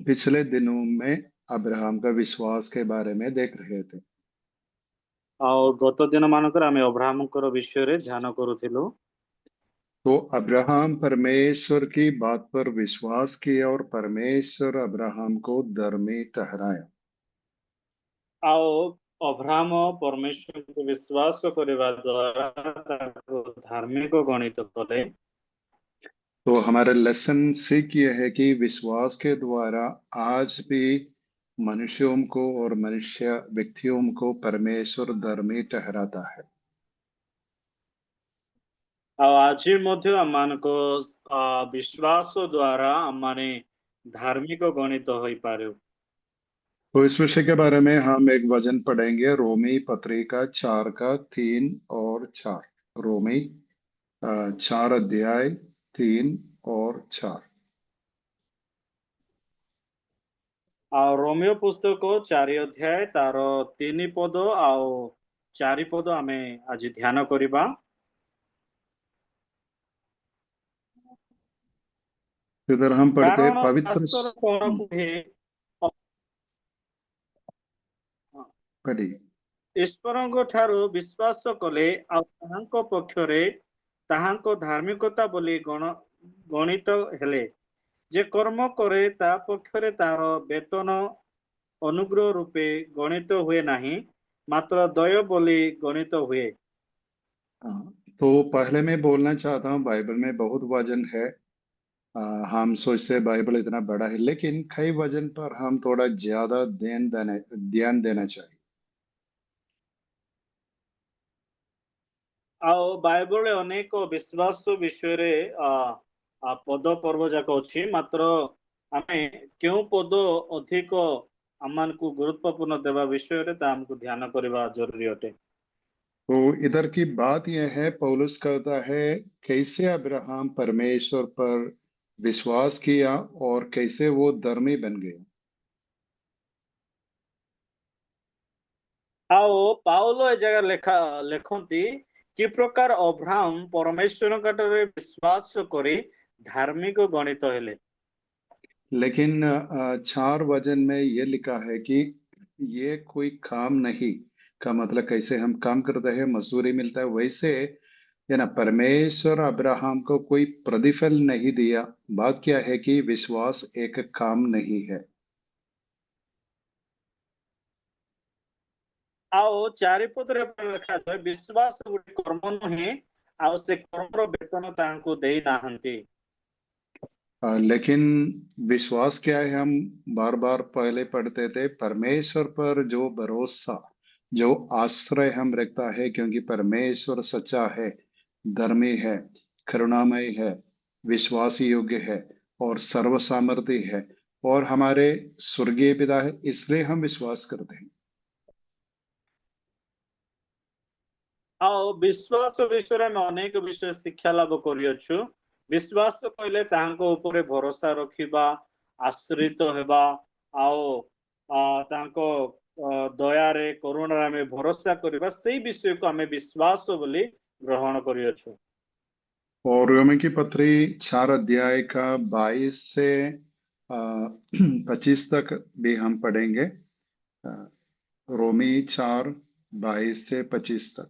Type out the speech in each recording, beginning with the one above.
पिछले दिनों में अब्राहम का विश्वास के बारे में देख रहे थे। ଆଉ ଗତ ଦିନ ମାନଙ୍କରେ ଆମେ ଅବ୍ରାହମଙ୍କର ବିଷୟରେ ଧ୍ୟାନ କରୁଥିଲୁ। तो अब्राहम परमेश्वर की बात पर विश्वास किया और परमेश्वर अब्राहम को धर्मी ठहराया। ଆଉ ଅବ୍ରାହମ ପରମେଶ୍ୱରଙ୍କୁ ବିଶ୍ୱାସ କରିବା ଦ୍ୱାରା ତାଙ୍କୁ ଧାର୍ମିକ ଗଣିତ କଲେ। तो हमारा लेसन सीख ये है कि विश्वास के द्वारा आज भी मनुष्यों को और मनुष्य व्यक्तियों को परमेश्वर धर्मी ठहराता है। ଆଉ ଆଜି ମଧ୍ୟ ଆମମାନଙ୍କ ବିଶ୍ୱାସ ଦ୍ୱାରା ଆମମାନେ ଧାର୍ମିକ ଗଣିତ ହୋଇପାରୁ। तो इस विषय के बारे में हम एक वचन पढ़ेंगे, रोमी पत्रिका 4 का 3 और 4। रोमी 4 अध्याय 3 और 4। ଆଉ ରୋମିଓ ପୁସ୍ତକ 4 ଅଧ୍ୟାୟ ତାର 3 ପଦ ଆଉ 4 ପଦ ଆମେ ଆଜି ଧ୍ୟାନ କରିବା। इधर हम पढ़ते କାରଣ पवित्र ଶାସ୍ତ୍ର କଣ କୁହେ, पढ़िए। ଈଶ୍ୱରଙ୍କ ଠାରୁ ବିଶ୍ୱାସ କଲେ ଆଉ ତାହାଙ୍କ ପକ୍ଷରେ ତାହାଙ୍କ ଧାର୍ମିକତା ବୋଲି ଗଣିତ ହେଲେ। ଯେ କର୍ମ କରେ ତା ପକ୍ଷରେ ତାର ବେତନ ଅନୁଗ୍ରହ ରୂପେ ଗଣିତ हुए नहीं, मात्र दया बोली गणित हुए। तो पहले मैं बोलना चाहता हूँ, बाइबल में बहुत वचन है। हम सोचते हैं बाइबल इतना बड़ा है, लेकिन कई वचन पर हम थोड़ा ज्यादा ध्यान देना चाहिए। ଆଉ ବାଇବଲରେ ଅନେକ ବିଶ୍ୱାସ ବିଷୟରେ ପଦ ପର୍ବ ଯାକ ଅଛି, ମାତ୍ର ଆମେ କେଉଁ ପଦ ଅଧିକ ଆମମାନଙ୍କୁ ଗୁରୁତ୍ୱପୂର୍ଣ୍ଣ ଦେବା ବିଷୟରେ ତା ଆମକୁ ଧ୍ୟାନ କରିବା ଜରୁରୀ ଅଟେ। तो इधर की बात यह है, पौलुस कहता है कैसे अब्राहम परमेश्वर पर विश्वास किया और कैसे वो धर्मी बन गए। ଆଉ ପାଉଲ ଏ ଜାଗାରେ ଲେଖନ୍ତି कि प्रकार अब्राहम परमेश्वर विश्वास करे धार्मिक गणित हेले। लेकिन 4 वचन में ये लिखा है कि ये कोई काम नहीं का मतलब कैसे हम काम करते हैं, मजदूरी मिलता है, वैसे है ना। परमेश्वर अब्राहम को कोई प्रतिफल नहीं दिया। बात क्या है कि विश्वास एक काम नहीं है। ଆଉ ଚାରିପଦରେ ଲେଖାଥାଏ विश्वास ଗୋଟେ କର୍ମ ନୁହେଁ, ଆଉ ସେ କର୍ମର ବେତନ ତାଙ୍କୁ ଦେଇ ନାହାନ୍ତି। लेकिन विश्वास क्या है, हम बार बार पहले पढ़ते थे, परमेश्वर पर जो भरोसा, जो आश्रय हम रखता है, क्योंकि परमेश्वर सच्चा है, धर्मी है, करुणामय है, विश्वास योग्य है और सर्व सामर्थ्य है और हमारे स्वर्गीय पिता है, इसलिए हम विश्वास करते हैं। ଆଉ ବିଶ୍ୱାସ ବିଷୟରେ ଆମେ ଅନେକ ବିଷୟ ଶିକ୍ଷା ଲାଭ କରିଅଛୁ। ବିଶ୍ୱାସ କହିଲେ ତାଙ୍କ ଉପରେ ଭରସା ରଖିବା, ଆଶ୍ରିତ ହେବା, ଆଉ ତାଙ୍କ ଦୟାରେ କରୁଣାରେ ଆମେ ଭରସା କରିବା, ସେଇ ବିଷୟକୁ ଆମେ ବିଶ୍ୱାସ ବୋଲି ଗ୍ରହଣ କରିଅଛୁ। और रोमी की पत्री 4 अध्याय का 22 से 25 तक भी हम पढ़ेंगे। रोमी 4 22 से 25 तक।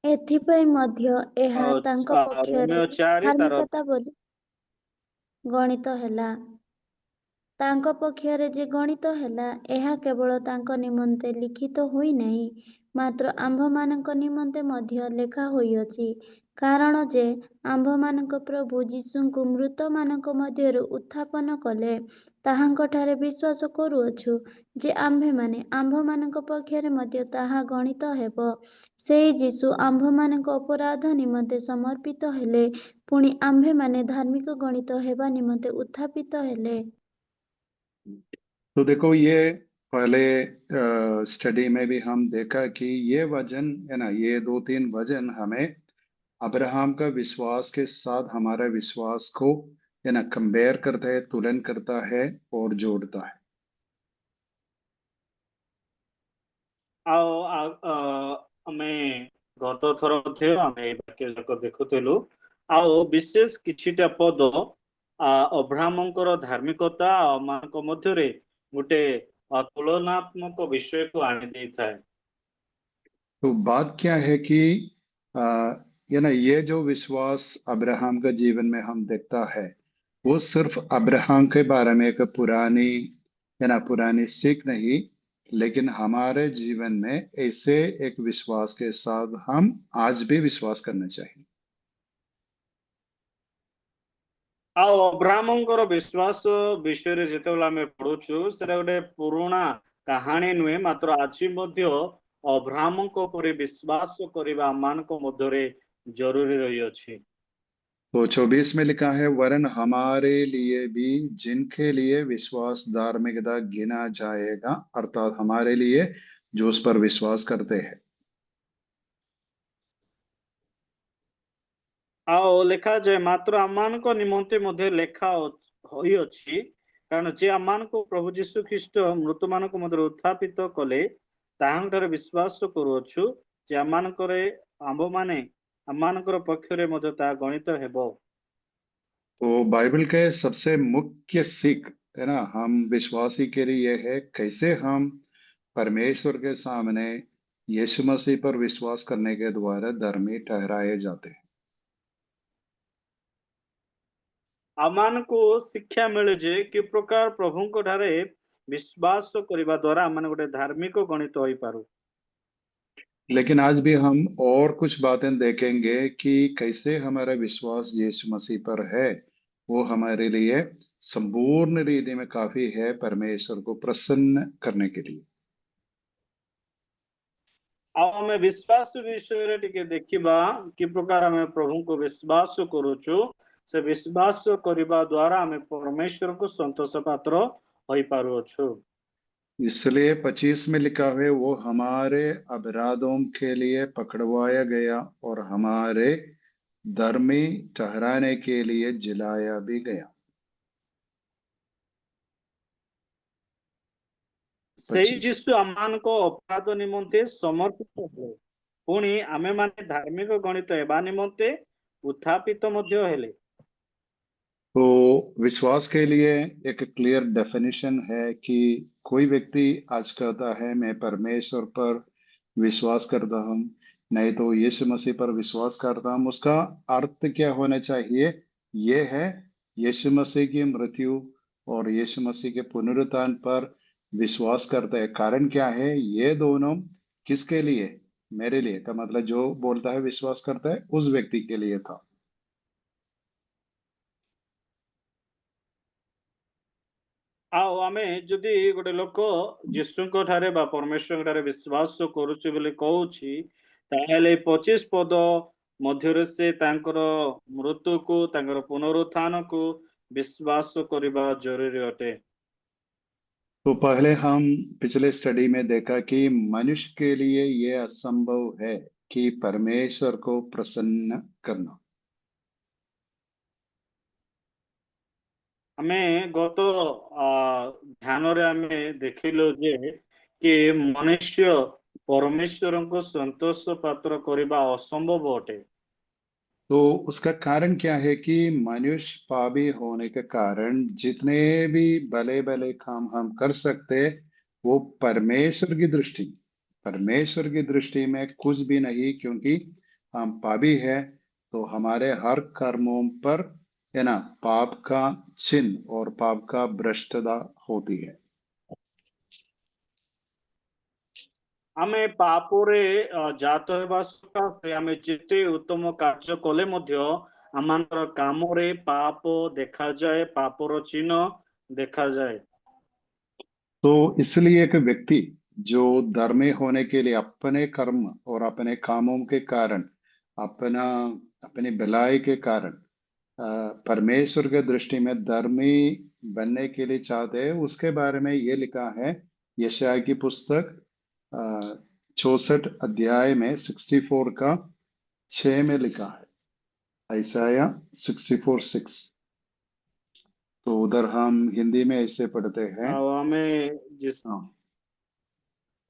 एथिपाई मध्य एहा तांको पक्षरे रोमियो 4 तार धार्मिकता बोली गणित ହେଲା। ତାଙ୍କ ପକ୍ଷରେ ଯେ ଗଣିତ ହେଲା, ଏହା କେବଳ ତାଙ୍କ ନିମନ୍ତେ ଲିଖିତ ହୋଇନାହିଁ, ମାତ୍ର ଆମ୍ଭମାନଙ୍କ ନିମନ୍ତେ ମଧ୍ୟ ଲେଖା ହୋଇଅଛି। କାରଣ ଯେ ଆମ୍ଭମାନଙ୍କ ପ୍ରଭୁ ଯୀଶୁଙ୍କୁ ମୃତମାନଙ୍କ ମଧ୍ୟରୁ ଉତ୍ଥାପନ କଲେ, ତାହାଙ୍କଠାରେ ବିଶ୍ୱାସ କରୁଅଛୁ ଯେ ଆମ୍ଭେମାନେ ଆମ୍ଭମାନଙ୍କ ପକ୍ଷରେ ମଧ୍ୟ ତାହା ଗଣିତ ହେବ। ସେହି ଯୀଶୁ ଆମ୍ଭମାନଙ୍କ ଅପରାଧ ନିମନ୍ତେ ସମର୍ପିତ ହେଲେ, ପୁଣି ଆମ୍ଭେମାନେ ଧାର୍ମିକ ଗଣିତ ହେବା निमंते उत्थापित हेले। तो देखो, ये पहले स्टडी में भी हम देखा कि ये वजन है ना, ये 2-3 वजन हमें अब्राहम का विश्वास के साथ हमारे विश्वास को है ना कंपेयर करता है, तुलन करता है और जोड़ता है। ଆମେ ଗତ ଥର ମଧ୍ୟ ଆମେ ଏ ବାକ୍ୟ ଯାକ ଦେଖୁଥିଲୁ। ଆଉ ବିଶେଷ କିଛିଟା ପଦ अब्राहमଙ୍କର ଧାର୍ମିକତା ମାନଙ୍କ ମଧ୍ୟରେ ଗୋଟେ ତୁलनात्मक विषय को आनी ଦେଇଥାଏ। तो बात क्या है कि ये जो विश्वास अब्राहम के जीवन में हम देखता है, वो सिर्फ अब्राहम के बारे में एक पुरानी सीख नहीं, लेकिन हमारे जीवन में ऐसे एक विश्वास के साथ हम आज भी विश्वास करना चाहिए। अब्राहमଙ୍କର विश्वास विषय रे जेतेबेला ଆମେ ପଢୁଛୁ ସେଟା ଗୋଟେ ପୁରୁଣା କାହାଣୀ ନୁହେଁ, ମାତ୍ର ଆଜି ମଧ୍ୟ ଅବ୍ରାହମଙ୍କ ଉପରେ ବିଶ୍ୱାସ କରିବା ଆମମାନଙ୍କ ମଧ୍ୟରେ ଜରୁରୀ ରହିଅଛି। तो 24 में लिखा है, वरन हमारे लिए भी जिनके लिए विश्वास धार्मिकता गिना जाएगा, अर्थात हमारे लिए जो उस पर विश्वास करते हैं। ଆଉ ଲେଖାଯାଏ ମାତ୍ର ଆମମାନଙ୍କ ନିମନ୍ତେ ମଧ୍ୟ ଲେଖା ହୋଇଅଛି, କାରଣ ଯେ ଆମମାନଙ୍କୁ ପ୍ରଭୁ ଯୀଶୁ ଖ୍ରୀଷ୍ଟ ମୃତମାନଙ୍କ ମଧ୍ୟରୁ ଉତ୍ଥାପିତ କଲେ ତାହାଙ୍କଠାରେ ବିଶ୍ୱାସ କରୁଅଛୁ ଯେ ଆମ୍ଭମାନେ ଆମମାନଙ୍କର ପକ୍ଷରେ ମଧ୍ୟ ତାହା ଗଣିତ ହେବ। तो बाइबल के सबसे मुख्य सीख है ना, हम विश्वासी के लिए यह है कैसे हम परमेश्वर के सामने यीशु मसीह पर विश्वास करने के द्वारा धर्मी ठहराए जाते हैं। ଆମମାନଙ୍କୁ ଶିକ୍ଷା ମିଳେ ଯେ କି ପ୍ରକାର ପ୍ରଭୁଙ୍କ ଠାରେ ବିଶ୍ୱାସ କରିବା ଦ୍ୱାରା ଆମେ ଗୋଟେ ଧାର୍ମିକ ଗଣିତ ହୋଇପାରୁ। लेकिन आज भी हम और कुछ बातें देखेंगे कि कैसे हमारा विश्वास यीशु मसीह पर है, वो हमारे लिए संपूर्ण रीति में काफी है परमेश्वर को प्रसन्न करने के लिए। ଆଉ ଆମେ ବିଶ୍ୱାସ ବିଷୟରେ ଟିକେ ଦେଖିବା କି ପ୍ରକାର ଆମେ ପ୍ରଭୁଙ୍କୁ ବିଶ୍ୱାସ କରୁଛୁ। ସେ ବିଶ୍ୱାସ କରିବା ଦ୍ୱାରା ଆମେ परमेश्वरକୁ संतोष पात्र ହୋଇପାରୁଅଛୁ। इसलिए 25 में लिखा है, वो हमारे अपराधों के लिए पकड़वाया गया और हमारे धर्मी ठहराने के लिए जिलाया भी गया। ସେଇ ଯୀଶୁ ଆମମାନଙ୍କ ଅପରାଧ ନିମନ୍ତେ ସମର୍ପିତ ହେଲେ, ପୁଣି ଆମେମାନେ ଧାର୍ମିକ ଗଣିତ ହେବା ନିମନ୍ତେ ଉତ୍ଥାପିତ ମଧ୍ୟ ହେଲେ। तो विश्वास के लिए एक क्लियर डेफिनेशन है कि कोई व्यक्ति आज कहता है मैं परमेश्वर पर विश्वास करता हूँ, नहीं तो यीशु मसीह पर विश्वास करता हूँ, उसका अर्थ क्या होना चाहिए? ये है यीशु मसीह की मृत्यु और यीशु मसीह के पुनरुत्थान पर विश्वास करते हैं। कारण क्या है? ये दोनों किसके लिए? मेरे लिए का मतलब जो बोलता है विश्वास करता है उस व्यक्ति के लिए था। ଆଉ ଆମେ ଯଦି ଗୋଟେ ଲୋକ ଯୀଶୁଙ୍କ ଠାରେ ବା ପରମେଶ୍ୱରଙ୍କ ଠାରେ ବିଶ୍ୱାସ କରୁଛି ବୋଲି କହୁଛି, ତାହେଲେ 25 ପଦ ମଧ୍ୟରେ ସେ ତାଙ୍କର ମୃତ୍ୟୁକୁ ତାଙ୍କର ପୁନରୁତ୍ଥାନକୁ विश्वास କରିବା ଜରୁରୀ ଅଟେ। तो पहले हम पिछले स्टडी में देखा कि मनुष्य के लिए यह असंभव है कि परमेश्वर को प्रसन्न करना। ଆମେ ଗତ ଧ୍ୟାନରେ ଆମେ ଦେଖିଲୁ ଯେ କି ମନୁଷ୍ୟ परमेश्वरଙ୍କୁ संतोष पात्र କରିବା असंभव ଅଟେ। तो उसका कारण क्या है कि मनुष्य पापी होने के कारण जितने भी भले भले काम हम कर सकते, वो परमेश्वर की दृष्टि में कुछ भी नहीं, क्योंकि हम पापी है। तो हमारे हर कर्मों पर है ना पाप का चिन्ह और पाप का भ्रष्टता होती है। ଆମେ ପାପରେ ଜାତ ହେବା ସକାଶେ ଆମେ ଯେତେ ଉତ୍ତମ କାର୍ଯ୍ୟ କଲେ ମଧ୍ୟ ଆମମାନଙ୍କର କାମରେ ପାପ ଦେଖାଯାଏ, ପାପର ଚିହ୍ନ ଦେଖାଯାଏ। तो इसलिए एक व्यक्ति जो धर्मी होने के लिए अपने कर्म और अपने कामों के कारण, अपनी भलाई के कारण परमेश्वर के दृष्टि में धर्मी बनने के लिए चाहते हैं, उसके बारे में ये लिखा है यशायाह की पुस्तक 64 अध्याय में 64 का 6 में लिखा है। यशायाह 64:6। तो उधर हम हिंदी में ऐसे पढ़ते हैं। हमें जिस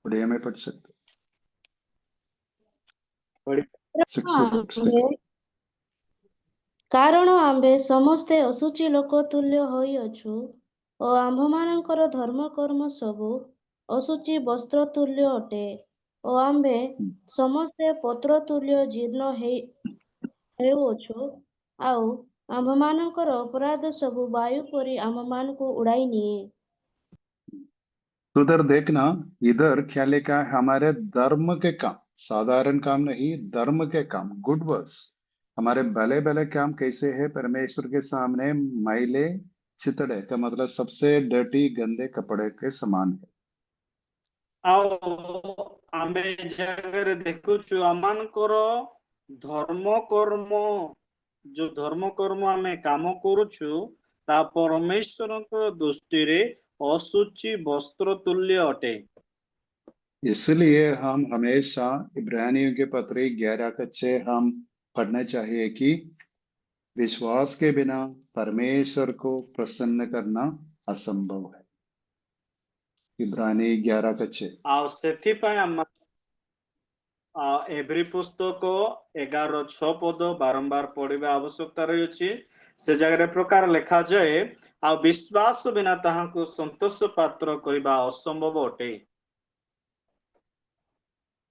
उड़िया में पढ़ सकते। 64:6 କାରଣ ଆମ୍ଭେ ସମସ୍ତେ ଅଶୁଚି ଲୋକ ତୁଲ୍ୟ ହୋଇଅଛୁ ଓ ଆମ୍ଭମାନଙ୍କର ଧର୍ମକର୍ମ ସବୁ ଅଶୁଚି ବସ୍ତ୍ର ତୁଲ୍ୟ ଅଟେ ଓ ଆମ୍ଭେ ସମସ୍ତେ ପତ୍ର ତୁଲ୍ୟ ଜୀର୍ଣ୍ଣ ହେଉଅଛୁ ଆଉ ଆମ୍ଭମାନଙ୍କର ଅପରାଧ ସବୁ ବାୟୁ ପରି ଆମ୍ଭମାନଙ୍କୁ ଉଡ଼ାଇ ନିଏ। तो उधर देखना, इधर क्या लिखा है? हमारे धर्म के काम, साधारण काम नहीं, धर्म के काम, गुड वर्क्स, हमारे भले भले काम कैसे है परमेश्वर के सामने? मैले चितड़े का मतलब सबसे डर्टी, गंदे कपड़े के समान है। ଆଉ ଆମେ ଏ ଜାଗାରେ ଦେଖୁଛୁ ଆମମାନଙ୍କର ଧର୍ମ କର୍ମ, ଯୋଉ ଧର୍ମ କର୍ମ ଆମେ କାମ କରୁଛୁ ତା ପରମେଶ୍ୱରଙ୍କ ଦୃଷ୍ଟିରେ ଅଶୁଚି ବସ୍ତ୍ର ତୁଲ୍ୟ ଅଟେ। इसलिए हम हमेशा इब्रानियों के पत्री 11 का 6 हम पढ़ना चाहिए कि विश्वास के बिना परमेश्वर को प्रसन्न करना असंभव है। इब्रानी 11 का 6। ଆଉ ସେଥିପାଇଁ ଆମ ଏଭ୍ରି ପୁସ୍ତକ 11:6 ପଦ ବାରମ୍ବାର ପଢିବା ଆବଶ୍ୟକତା ରହିଛି। ସେ ଜାଗାରେ ପ୍ରକାର ଲେଖାଯାଏ, ଆଉ ବିଶ୍ୱାସ ବିନା ତାହାଙ୍କୁ ସନ୍ତୋଷ ପାତ୍ର କରିବା ଅସମ୍ଭବ ଅଟେ।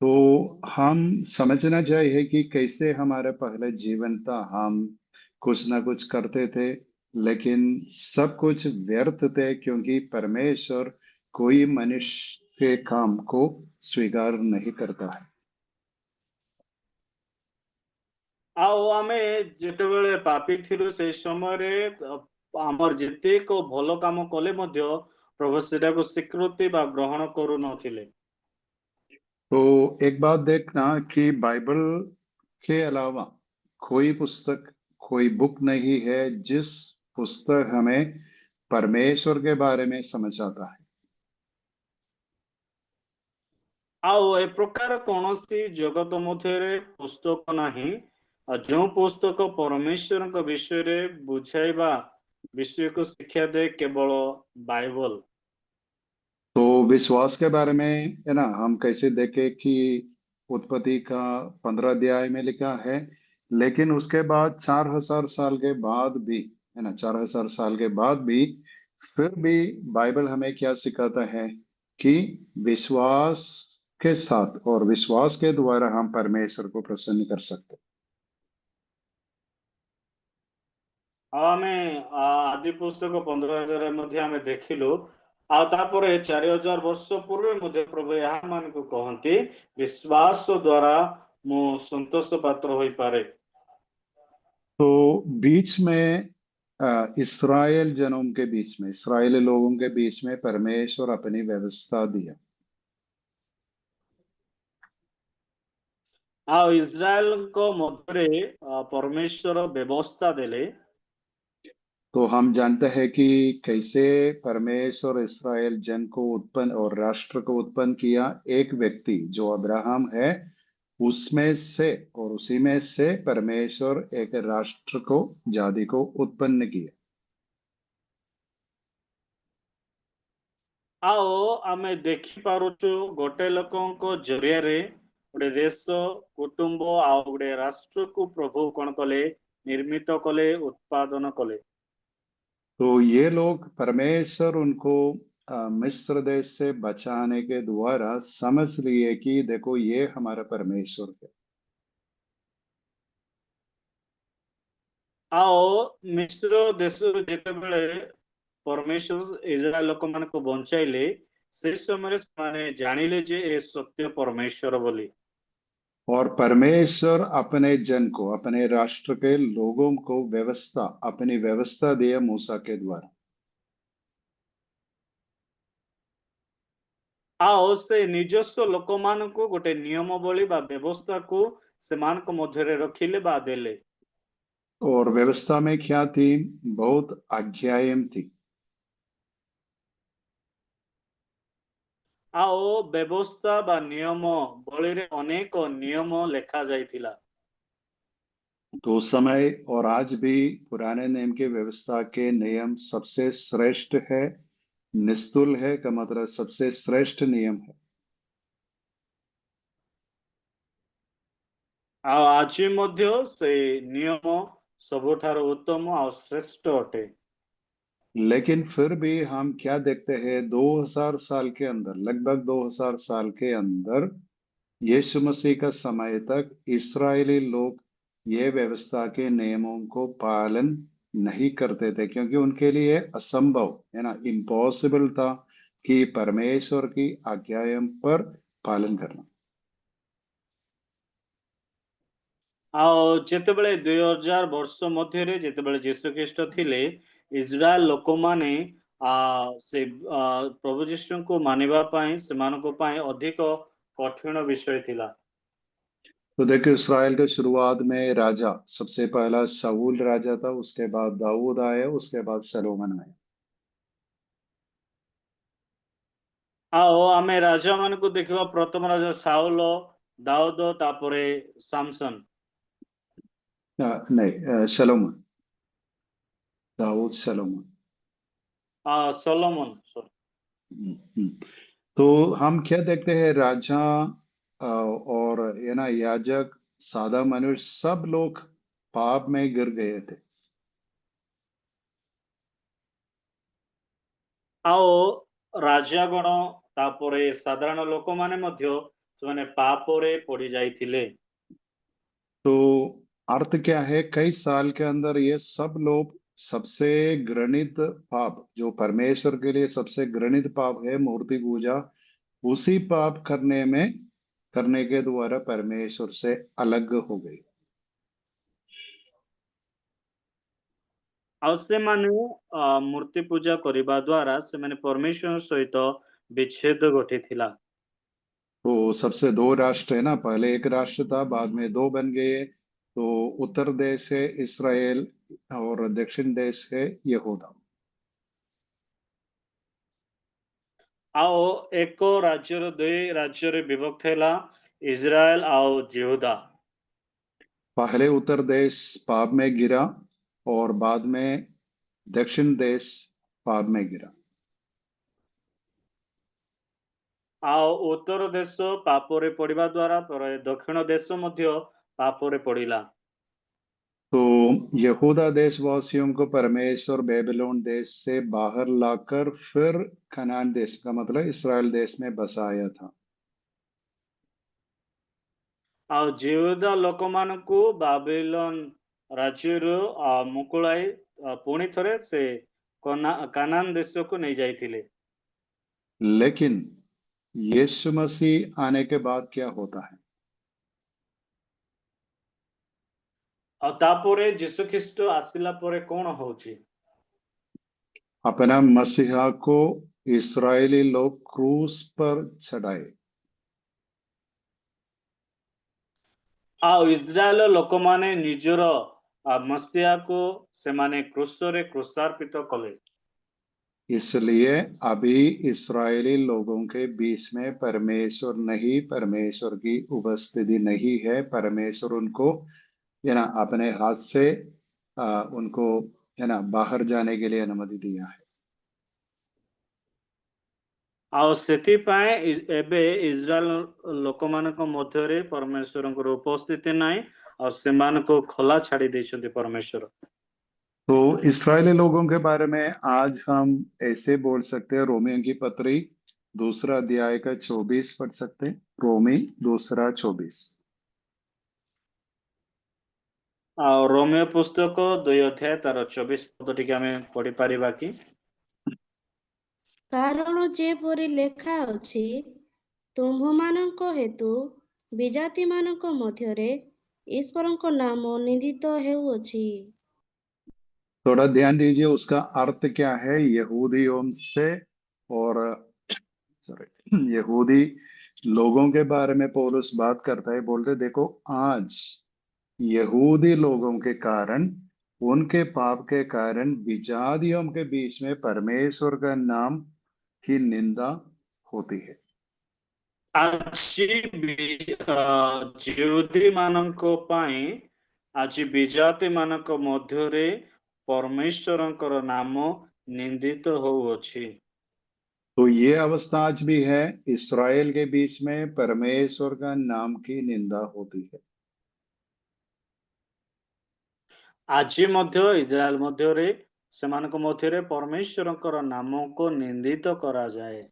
तो हम समझना चाहिए कि कैसे हमारे पहले जीवन था। हम कुछ ना कुछ करते थे, लेकिन सब कुछ व्यर्थ थे, क्योंकि परमेश्वर कोई मनुष्य के काम को स्वीकार नहीं करता है। ଆଉ ଆମେ ଯେତେବେଳେ ପାପୀ ଥିଲୁ ସେଇ ସମୟରେ ଆମର ଯେତିକ ଭଲ କାମ କଲେ ମଧ୍ୟ ପ୍ରଭୁ ସେଟାକୁ ସ୍ୱୀକୃତି ବା ଗ୍ରହଣ କରୁନଥିଲେ। तो एक बात देखना कि बाइबल के अलावा कोई पुस्तक, कोई बुक नहीं है जिस पुस्तक हमें परमेश्वर के बारे में समझाता है। ଆଉ ଏ ପ୍ରକାର କୌଣସି ଜଗତ ମଧ୍ୟରେ ପୁସ୍ତକ ନାହିଁ ଯେଉଁ ପୁସ୍ତକ ପରମେଶ୍ୱରଙ୍କ ବିଷୟରେ ବୁଝାଇବା विषयको शिक्षा दे केवल बाइबल। तो विश्वास के बारे में है ना, हम कैसे देखें कि उत्पत्ति का 15 अध्याय में लिखा है, लेकिन उसके बाद 4000 साल के बाद भी, है ना, 4000 साल के बाद भी फिर भी बाइबल हमें क्या सिखाता है कि विश्वास के साथ और विश्वास के द्वारा हम परमेश्वर को प्रसन्न कर सकते। आमे आदि पुस्तक 15,000 मध्ये आमे देखिलु आ तापरे 4000 वर्ष पूर्व मध्ये प्रभु यहाँ मान को कहंती विश्वास द्वारा मो संतोष पात्र होई पारे। तो बीच में इस्राएल जनों के बीच में, इस्राएली लोगों के बीच में परमेश्वर अपनी व्यवस्था दिया। आ इस्राएल को मध्य परमेश्वर व्यवस्था देले। तो हम जानते हैं कि कैसे परमेश्वर इस्राएल जन को उत्पन्न और राष्ट्र को उत्पन्न किया। एक व्यक्ति जो अब्राहम है उसमें से और उसी में से परमेश्वर एक राष्ट्र को, जाति को उत्पन्न किया। आओ आमे देखि पारुछु गोटे लोकंको जरिया रे गोटे देश, कुटुंब आ गोटे राष्ट्र को प्रभु कौन कले, निर्मित कले, उत्पादन कले। तो ये लोग, परमेश्वर उनको मिस्र देश से बचाने के द्वारा समझ लिए कि देखो ये हमारा परमेश्वर है। आओ मिस्र देश जेतेबेले परमेश्वर इस्राएल लोक मान को बंचाइले से समय माने जानिले जे ए सत्य परमेश्वर बोली। और परमेश्वर अपने जन को, अपने राष्ट्र के लोगों को व्यवस्था, अपनी व्यवस्था दिया मूसा के द्वारा। आओ से निजस्व लोक मान को गोटे नियम बोली बा व्यवस्था को से मान को मध्य रखिले बा देले। और व्यवस्था में क्या थी? बहुत आज्ञाएं थी। आओ व्यवस्था बा नियम बळी रे अनेक नियम लेखा जाइथिला। तो समय और आज भी पुराने नियम की व्यवस्था के नियम सबसे श्रेष्ठ है। निस्तुल है का मतलब सबसे श्रेष्ठ नियम है। आओ आज मध्य से नियम ସବୁଠାରୁ उत्तम ଆଉ श्रेष्ठ अटे। लेकिन फिर भी हम क्या देखते हैं, 2000 साल के अंदर, लगभग 2000 साल के अंदर यीशु मसीह का समय तक इस्राएली लोग ये व्यवस्था के नियमों को पालन नहीं करते थे, क्योंकि उनके लिए असंभव है ना, इम्पॉसिबल था कि परमेश्वर की आज्ञाओं पर पालन करना। ଆଉ ଯେତେବେଳେ 2000 ବର୍ଷ ମଧ୍ୟରେ ଯେତେବେଳେ ଯୀଶୁ ଖ୍ରୀଷ୍ଟ ଥିଲେ, ଇସ୍ରାଏଲ ଲୋକମାନେ ସେ ପ୍ରଭୁ ଯୀଶୁଙ୍କୁ ମାନିବା ପାଇଁ ସେମାନଙ୍କ ପାଇଁ ଅଧିକ କଠିନ ବିଷୟ ଥିଲା। तो देखिए, इस्राएल के शुरुआत में राजा सबसे पहला शाऊल राजा था, उसके बाद दाऊद आया, उसके बाद सलोमन आया। ଆଉ ଆମେ ରାଜା ମାନଙ୍କୁ ଦେଖିବା, ପ୍ରଥମ ରାଜା ସାଉଲ, ଦାଉଦ, ତାପରେ ସାମସନ। नहीं, सलोमन, दाऊद सलोमन। Solomon, sorry. हम्म। तो हम क्या देखते हैं, राजा और ये ना याजक, सादा मनुष्य, सब लोग पाप में गिर गए थे। ଆଉ ରାଜାଗଣ ତାପରେ ସାଧାରଣ ଲୋକମାନେ ମଧ୍ୟ ସେମାନେ ପାପରେ ପଡି ଯାଇଥିଲେ। तो अर्थ क्या है, कई साल के अंदर ये सब लोग सबसे घृणित पाप, जो परमेश्वर के लिए सबसे घृणित पाप है, मूर्ति पूजा, उसी पाप करने के द्वारा परमेश्वर से अलग हो गई। ଆଉ ସେମାନେ ମୂର୍ତ୍ତି ପୂଜା କରିବା ଦ୍ୱାରା ସେମାନେ परमेश्वर ସହିତ ବିଚ୍ଛେଦ ଘଟିଥିଲା। तो सबसे दो राष्ट्र है ना, पहले एक राष्ट्र था, बाद में दो बन गए। तो उत्तर देश है इस्राएल और दक्षिण देश है यहूदा। ଆଉ ଏକ ରାଜ୍ୟର ଦୁଇ ରାଜ୍ୟରେ ବିଭକ୍ତ ହେଲା, ଇସ୍ରାଏଲ ଆଉ ଜିହୁଦା। पहले उत्तर देश पाप में गिरा और बाद में दक्षिण देश पाप में गिरा। ଆଉ ଉତ୍ତର ଦେଶ ପାପରେ ପଡିବା ଦ୍ୱାରା ପରେ ଦକ୍ଷିଣ ଦେଶ ମଧ୍ୟ ପାପରେ ପଡିଲା। तो यहूदा देशवासियों को परमेश्वर बेबीलोन देश से बाहर लाकर फिर कनान देश, का मतलब इस्राएल देश में बसाया था। ଆଉ ଜିହୁଦା ଲୋକମାନଙ୍କୁ ବାବିଲୋନ ରାଜ୍ୟରୁ ମୁକୁଳାଇ ପୁଣି ଥରେ ସେ କାନାନ ଦେଶକୁ ନେଇ ଯାଇଥିଲେ। लेकिन यीशु मसीह आने के बाद क्या होता है? ଆଉ ତାପରେ ଯୀଶୁ ଖ୍ରୀଷ୍ଟ ଆସିଲା ପରେ କଣ ହଉଛି? अपना मसीहा को इस्राएली लोग क्रूस पर चढ़ाए। ଆଉ ଇସ୍ରାଏଲ ଲୋକମାନେ ନିଜର ମସିହାକୁ ସେମାନେ କ୍ରୁଶରେ କ୍ରୁଶାର୍ପିତ କଲେ। इसलिए अभी इस्राएली लोगों के बीच में परमेश्वर नहीं, परमेश्वर की उपस्थिति नहीं है। परमेश्वर उनको है ना अपने हाथ से उनको है ना बाहर जाने के लिए अनुमति दिया है। ଆଉ ସେଥିପାଇଁ ଏବେ ଇସ୍ରାଏଲ ଲୋକମାନଙ୍କ ମଧ୍ୟରେ ପରମେଶ୍ୱରଙ୍କର ଉପସ୍ଥିତି ନାହିଁ, ଆଉ ସେମାନଙ୍କୁ ଖୋଲା ଛାଡି ଦେଇଛନ୍ତି परमेश्वर। तो इस्राएली लोगों के बारे में आज हम ऐसे बोल सकते हैं, रोमियों की पत्री दूसरा अध्याय का 24 पढ़ सकते हैं। रोमी 2:24। ଆଉ ରୋମିଓ ପୁସ୍ତକ 2 ଅଧ୍ୟାୟ ତାର 24 ପଦ ଟିକେ ଆମେ ପଢି ପାରିବା କି? କାରଣ ଯେପରି ଲେଖା ଅଛି, ତୁମ୍ଭମାନଙ୍କ ହେତୁ ବିଜାତିମାନଙ୍କ ମଧ୍ୟରେ ଈଶ୍ୱରଙ୍କ ନାମ ନିନ୍ଦିତ ହେଉଅଛି। थोड़ा ध्यान दीजिए, उसका अर्थ क्या है। यहूदियों से और यहूदी लोगों के बारे में पौलुस बात करता है, बोलते देखो आज यहूदी लोगों के कारण, उनके पाप के कारण विजातियों के बीच में परमेश्वर का नाम की निंदा होती है। ଆଜି ଜିହୁଦୀ ମାନଙ୍କ ପାଇଁ, ଆଜି ବିଜାତି ମାନଙ୍କ ମଧ୍ୟରେ परमेश्वरଙ୍କର नाम निंदित होउଅଛି। तो ये अवस्था आज भी है, इस्राएल के बीच में परमेश्वर का नाम की निंदा होती है। ଆଜି ମଧ୍ୟ ଇସ୍ରାଏଲ ମଧ୍ୟରେ ସେମାନଙ୍କ ମଧ୍ୟରେ ପରମେଶ୍ୱରଙ୍କର ନାମକୁ ନିନ୍ଦିତ କରାଯାଏ।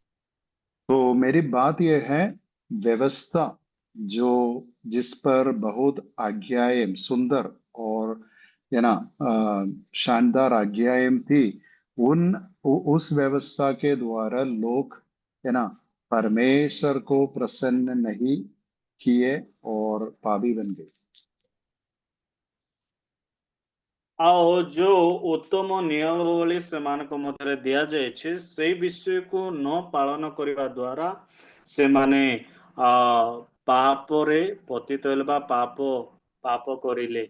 तो मेरी बात यह है, व्यवस्था जो जिस पर बहुत आज्ञाएं सुंदर और शानदार आज्ञाएं थी, उस व्यवस्था के द्वारा लोग परमेश्वर को प्रसन्न नहीं किए और पापी बन गए। ଆଉ ଯୋଉ ଉତ୍ତମ ନିୟମାବଳୀ ସେମାନଙ୍କ ମଧ୍ୟରେ ଦିଆଯାଇଛି ସେଇ ବିଷୟକୁ ନ ପାଳନ କରିବା ଦ୍ୱାରା ସେମାନେ ପାପରେ ପତିତ ହେଲେ ବା ପାପ କରିଲେ।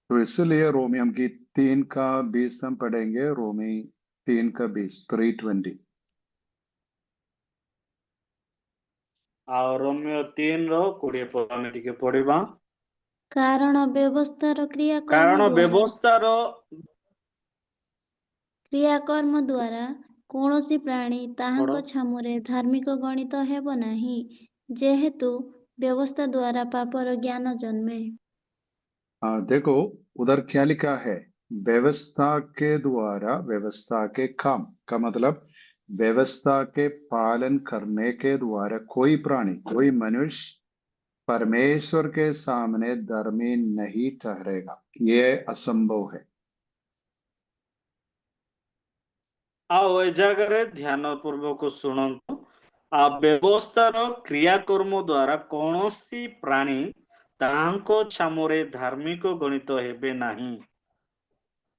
तो इसलिए रोमियम की 3:20 हम पढ़ेंगे, रोमी 3:20, 3:20। ଆଉ ରୋମିଓ 3:20 ଆମେ ଟିକେ ପଢିବା। କାରଣ ବ୍ୟବସ୍ଥାର କାରଣ ବ୍ୟବସ୍ଥାର କ୍ରିୟାକର୍ମ ଦ୍ୱାରା କୌଣସି ପ୍ରାଣୀ ତାହାଙ୍କ ଛାମୁରେ ଧାର୍ମିକ ଗଣିତ ହେବ ନାହିଁ, ଯେହେତୁ ବ୍ୟବସ୍ଥା ଦ୍ୱାରା ପାପର ଜ୍ଞାନ ଜନ୍ମେ। देखो उधर क्या लिखा है, व्यवस्था के द्वारा, व्यवस्था के काम का मतलब व्यवस्था के पालन करने के द्वारा कोई प्राणी, कोई मनुष्य परमेश्वर के सामने धर्मी नहीं ठहरेगा, ये असंभव है। ଆଉ ଏ ଜାଗାରେ ଧ୍ୟାନ ପୂର୍ବକ ଶୁଣନ୍ତୁ। ବ୍ୟବସ୍ଥାର କ୍ରିୟାକର୍ମ ଦ୍ୱାରା କୌଣସି ପ୍ରାଣୀ ତାହାଙ୍କ ଛାମୁରେ ଧାର୍ମିକ ଗଣିତ ହେବେ ନାହିଁ।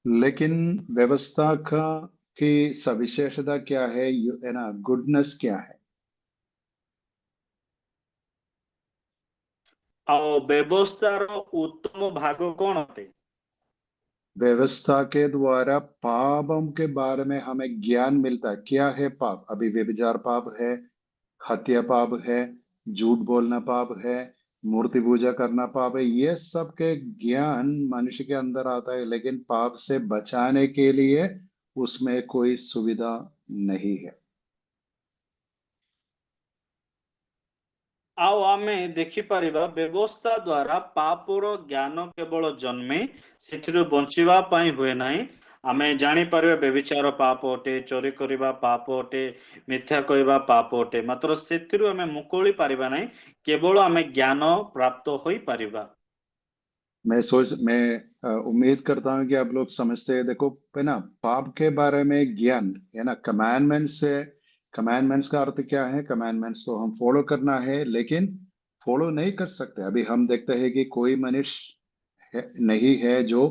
लेकिन व्यवस्था का की सविशेषता क्या है ना, गुडनेस क्या है? ଆଉ ବ୍ୟବସ୍ଥାର ଉତ୍ତମ ଭାଗ କଣ ଅଟେ? व्यवस्था के द्वारा पापों के बारे में हमें ज्ञान मिलता है। क्या है पाप? अभी व्यभिचार पाप है, हत्या पाप है, झूठ बोलना पाप है, मूर्ति पूजा करना पाप है। ये सब के ज्ञान मनुष्य के अंदर आता है, लेकिन पाप से बचाने के लिए उसमें कोई सुविधा नहीं है। ଆଉ ଆମେ ଦେଖିପାରିବା ବ୍ୟବସ୍ଥା ଦ୍ୱାରା ପାପର ଜ୍ଞାନ କେବଳ ଜନ୍ମେ, ସେଥିରୁ ବଞ୍ଚିବା ପାଇଁ ହୁଏ ନାହିଁ। ଆମେ ଜାଣିପାରିବା ବ୍ୟଭିଚାର ପାପ ଅଟେ, ଚୋରି କରିବା ପାପ ଅଟେ, ମିଥ୍ୟା କହିବା ପାପ ଅଟେ, ମାତ୍ର ସେଥିରୁ ଆମେ ମୁକୁଳି ପାରିବା ନାହିଁ, କେବଳ ଆମେ ଜ୍ଞାନ ପ୍ରାପ୍ତ ହୋଇପାରିବା। मैं उम्मीद करता हूं कि आप लोग समझते हैं। देखो है ना, पाप के बारे में ज्ञान है ना, कमांडमेंट्स से, कमांडमेंट्स का अर्थ क्या है? कमांडमेंट्स को हम फॉलो करना है, लेकिन फॉलो नहीं कर सकते। अभी हम देखते हैं कि कोई मनुष्य नहीं है जो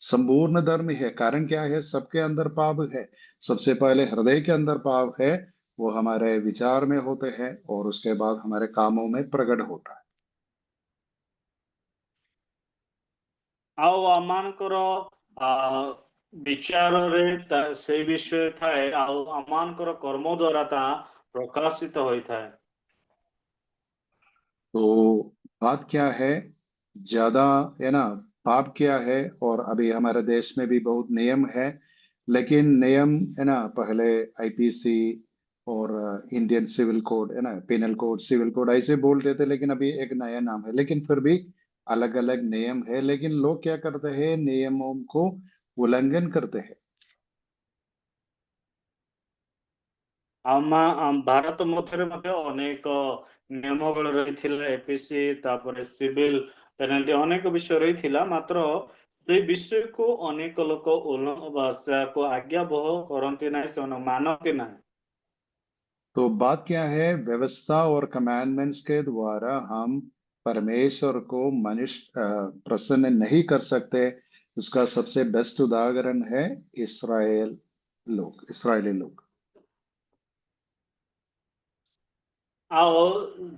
संपूर्ण धर्मी है। कारण क्या है? सबके अंदर पाप है। सबसे पहले हृदय के अंदर पाप है, वो हमारे विचार में होते हैं और उसके बाद हमारे कामों में प्रकट होता है। ଆଉ ଆମମାନଙ୍କର ବିଚାରରେ ସେଇ ବିଷୟ ଥାଏ, ଆଉ ଆମମାନଙ୍କର କର୍ମ ଦ୍ୱାରା ତାହା ପ୍ରକାଶିତ ହୋଇଥାଏ। तो बात क्या है, ज्यादा है ना, पाप क्या है? और अभी हमारे देश में भी बहुत नियम है, लेकिन नियम है ना, पहले आईपीसी और इंडियन सिविल कोड है ना, पिनल कोड, सिविल कोड ऐसे बोलते थे, लेकिन अभी एक नया नाम है। लेकिन फिर भी अलग अलग नियम है, लेकिन लोग क्या करते हैं? नियमों को उल्लंघन करते हैं। ଭାରତ ମଧ୍ୟରେ ମଧ୍ୟ ଅନେକ ନିୟମାବଳୀ ରହିଥିଲା, ଏପିସି ତାପରେ ସିଭିଲ ପେନାଲ୍ଟି, ଅନେକ ବିଷୟ ରହିଥିଲା, ମାତ୍ର ସେ ବିଷୟକୁ ଅନେକ ଲୋକ ଭାଷାକୁ ଆଜ୍ଞାବହ କରନ୍ତି ନାହିଁ, ସେମାନେ ମାନନ୍ତି ନାହିଁ। तो बात क्या है, व्यवस्था और कमांडमेंट्स के द्वारा हम परमेश्वर को मनुष्य प्रसन्न नहीं कर सकते। उसका सबसे बेस्ट उदाहरण है इस्राएली लोग। ଆଉ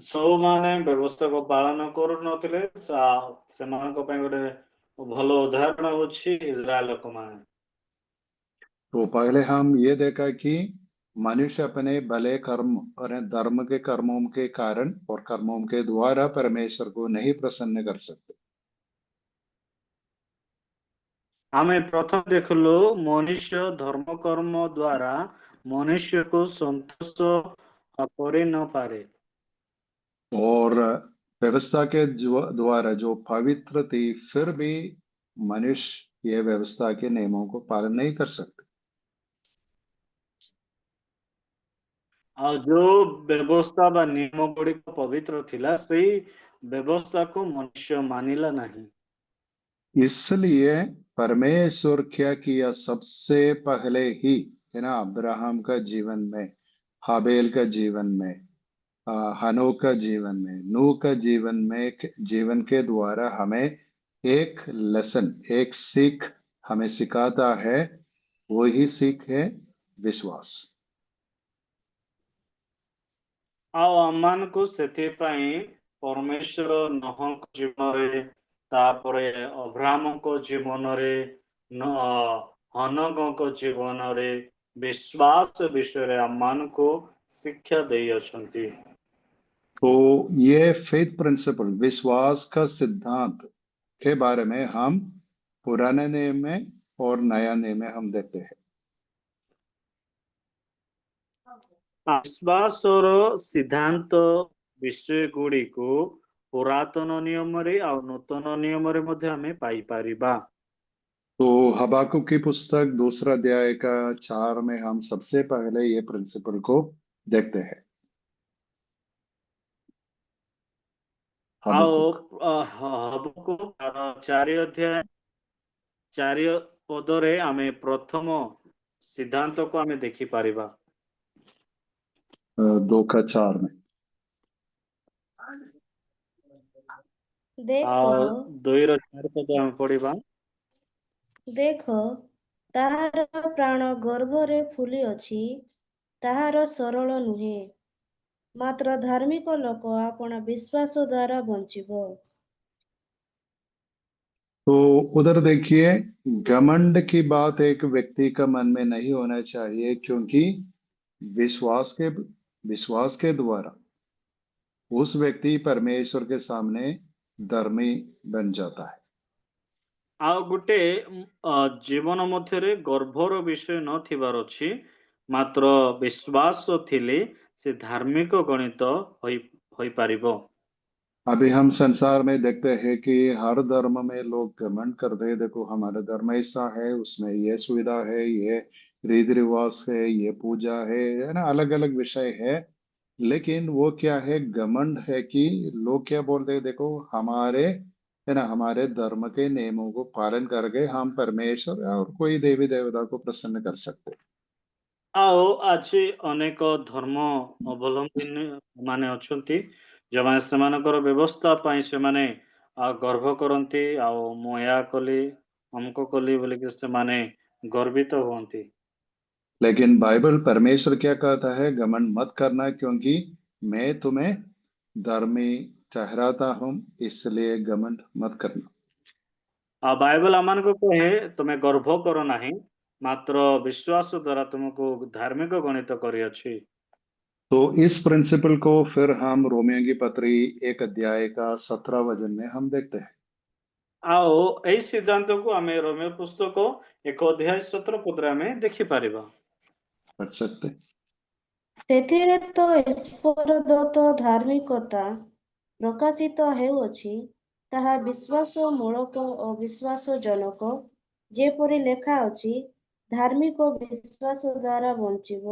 ସବୁମାନେ ବ୍ୟବସ୍ଥାକୁ ପାଳନ କରୁନଥିଲେ, ସେମାନଙ୍କ ପାଇଁ ଗୋଟେ ଭଲ ଉଦାହରଣ ହେଉଛି ଇସ୍ରାଏଲ ଲୋକମାନେ। तो पहले हम ये देखा कि मनुष्य अपने भले कर्म और धर्म के कर्मों के कारण और कर्मों के द्वारा परमेश्वर को नहीं प्रसन्न कर सकते। ଆମେ ପ୍ରଥମେ ଦେଖିଲୁ ମନୁଷ୍ୟ ଧର୍ମ କର୍ମ ଦ୍ୱାରା ମନୁଷ୍ୟକୁ ସନ୍ତୋଷ କରି ନ ପାରେ। और व्यवस्था के द्वारा जो पवित्र थी, फिर भी मनुष्य ये व्यवस्था के नियमों को पालन नहीं कर सकते। ଆଉ ଯୋଉ ବ୍ୟବସ୍ଥା ବା ନିୟମ ଗୁଡିକ ପବିତ୍ର ଥିଲା ସେଇ ବ୍ୟବସ୍ଥାକୁ ମନୁଷ୍ୟ ମାନିଲା ନାହିଁ। इसलिए परमेश्वर क्या किया, सबसे पहले ही है ना, अब्राहम का जीवन में, हाबेल का जीवन में, हनोक का जीवन में, नूह का जीवन के द्वारा हमें एक लेसन, एक सीख हमें सिखाता है। वही सीख है विश्वास। ଆଉ ଆମମାନଙ୍କୁ ସେଥିପାଇଁ ପରମେଶ୍ୱର ନୋହଙ୍କ ଜୀବନରେ, ତାପରେ ଅବ୍ରାହ୍ମଙ୍କ ଜୀବନରେ, ହନୋକଙ୍କ ଜୀବନରେ ବିଶ୍ୱାସ ବିଷୟରେ ଆମମାନଙ୍କୁ ଶିକ୍ଷା ଦେଇଅଛନ୍ତି। तो ये फेथ प्रिंसिपल, विश्वास का सिद्धांत के बारे में हम पुराने नियम में और नया नियम में हम देखते हैं। विश्वासर सिद्धांत विषय गुड़िको पुरातन नियम रे और नूतन नियम रे मध्य हमें पाई पारिबा। तो हबाकुक की पुस्तक 2 अध्याय का 4 में हम सबसे पहले ये प्रिंसिपल को देखते हैं। ଆଉ हबकुक ହବକୁ 4 अध्याय 4 पदरे आमे प्रथम सिद्धांत को आमे देखि पारिबा। 2 का 4 में ଦେଖ 2 ର 4 पद आमे पढ़िबा। ଦେଖ ତାହାର ପ୍ରାଣ ଗର୍ଭରେ ଫୁଲି ଅଛି, ତାହାର ସରଳ ନୁହେଁ, ମାତ୍ର ଧାର୍ମିକ ଲୋକ ଆପଣା ବିଶ୍ୱାସ ଦ୍ୱାରା ବଞ୍ଚିବ। तो उधर देखिए, घमंड की बात एक व्यक्ति का मन में नहीं होना चाहिए, क्योंकि विश्वास के द्वारा उस व्यक्ति परमेश्वर के सामने धर्मी बन जाता है। ଆଉ ଗୋଟେ ଜୀବନ ମଧ୍ୟରେ ଗର୍ଭର ବିଷୟ ନଥିବାର ଅଛି, ମାତ୍ର ବିଶ୍ୱାସ ଥିଲେ ସେ ଧାର୍ମିକ ଗଣିତ ହୋଇ ପାରିବ। अभी हम संसार में देखते हैं कि हर धर्म में लोग घमंड करते हैं, देखो हमारा धर्म ऐसा है, उसमें ये सुविधा है, ये रीति रिवाज है, ये पूजा है ना, अलग अलग विषय है। लेकिन वो क्या है, घमंड है कि लोग क्या बोलते हैं, देखो हमारे है ना, हमारे धर्म के नियमों को पालन करके हम परमेश्वर और कोई देवी देवता को प्रसन्न कर सकते हैं। ଆଉ ଆଜି ଅନେକ ଧର୍ମ ଅବଲମ୍ବୀ ମାନେ ଅଛନ୍ତି, ଯେଉଁମାନେ ସେମାନଙ୍କର ବ୍ୟବସ୍ଥା ପାଇଁ ସେମାନେ ଗର୍ବ କରନ୍ତି, ଆଉ ମୁଁ ଏହା କଲି ଅମୁକ କଲି ବୋଲିକି ସେମାନେ ଗର୍ବିତ ହୁଅନ୍ତି। लेकिन बाइबल, परमेश्वर क्या कहता है, घमंड मत करना, क्योंकि मैं तुम्हें धर्मी ठहराता हूं, इसलिए घमंड मत करना। ଆଉ ବାଇବଲ ଆମମାନଙ୍କୁ କହେ ତୁମେ ଗର୍ବ କର ନାହିଁ, ମାତ୍ର ବିଶ୍ୱାସ ଦ୍ୱାରା ତୁମକୁ ଧାର୍ମିକ ଗଣିତ କରିଅଛି। तो इस प्रिंसिपल को फिर हम रोमियो की पत्री 1 अध्याय का 17 वचन में हम देखते हैं। ଆଉ ଏଇ ସିଦ୍ଧାନ୍ତକୁ ଆମେ ରୋମିଓ ପୁସ୍ତକ 1 ଅଧ୍ୟାୟ 17 ପଦରେ ଆମେ ଦେଖିପାରିବା। पढ़ सकते हैं। ସେଥିରେ ତ ଈଶ୍ୱର ଦତ୍ତ ଧାର୍ମିକତା ପ୍ରକାଶିତ ହେଉଅଛି, ତାହା ବିଶ୍ୱାସମୂଳକ ଓ ବିଶ୍ୱାସଜନକ, ଯେପରି ଲେଖା ଅଛି, ଧାର୍ମିକ ବିଶ୍ୱାସ ଦ୍ୱାରା ବଞ୍ଚିବ।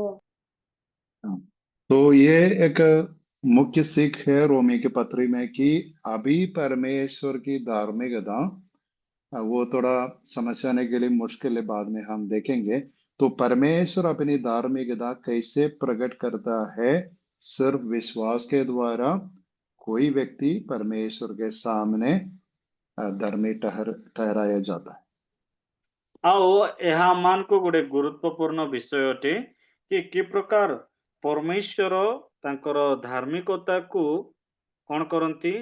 तो ये एक मुख्य सीख है रोमी की पत्री में कि अभी परमेश्वर की धार्मिकता, वो थोड़ा समझने के लिए मुश्किल है, बाद में हम देखेंगे। तो परमेश्वर अपनी धार्मिकता कैसे प्रकट करता है, सिर्फ विश्वास के द्वारा कोई व्यक्ति परमेश्वर के सामने धर्मी ठहराया जाता है। ଆଉ ଏହା ଆମମାନଙ୍କୁ ଗୋଟେ ଗୁରୁତ୍ୱପୂର୍ଣ୍ଣ ବିଷୟ ଅଟେ କି ପ୍ରକାର ପରମେଶ୍ୱର ତାଙ୍କର ଧାର୍ମିକତାକୁ କଣ କରନ୍ତି,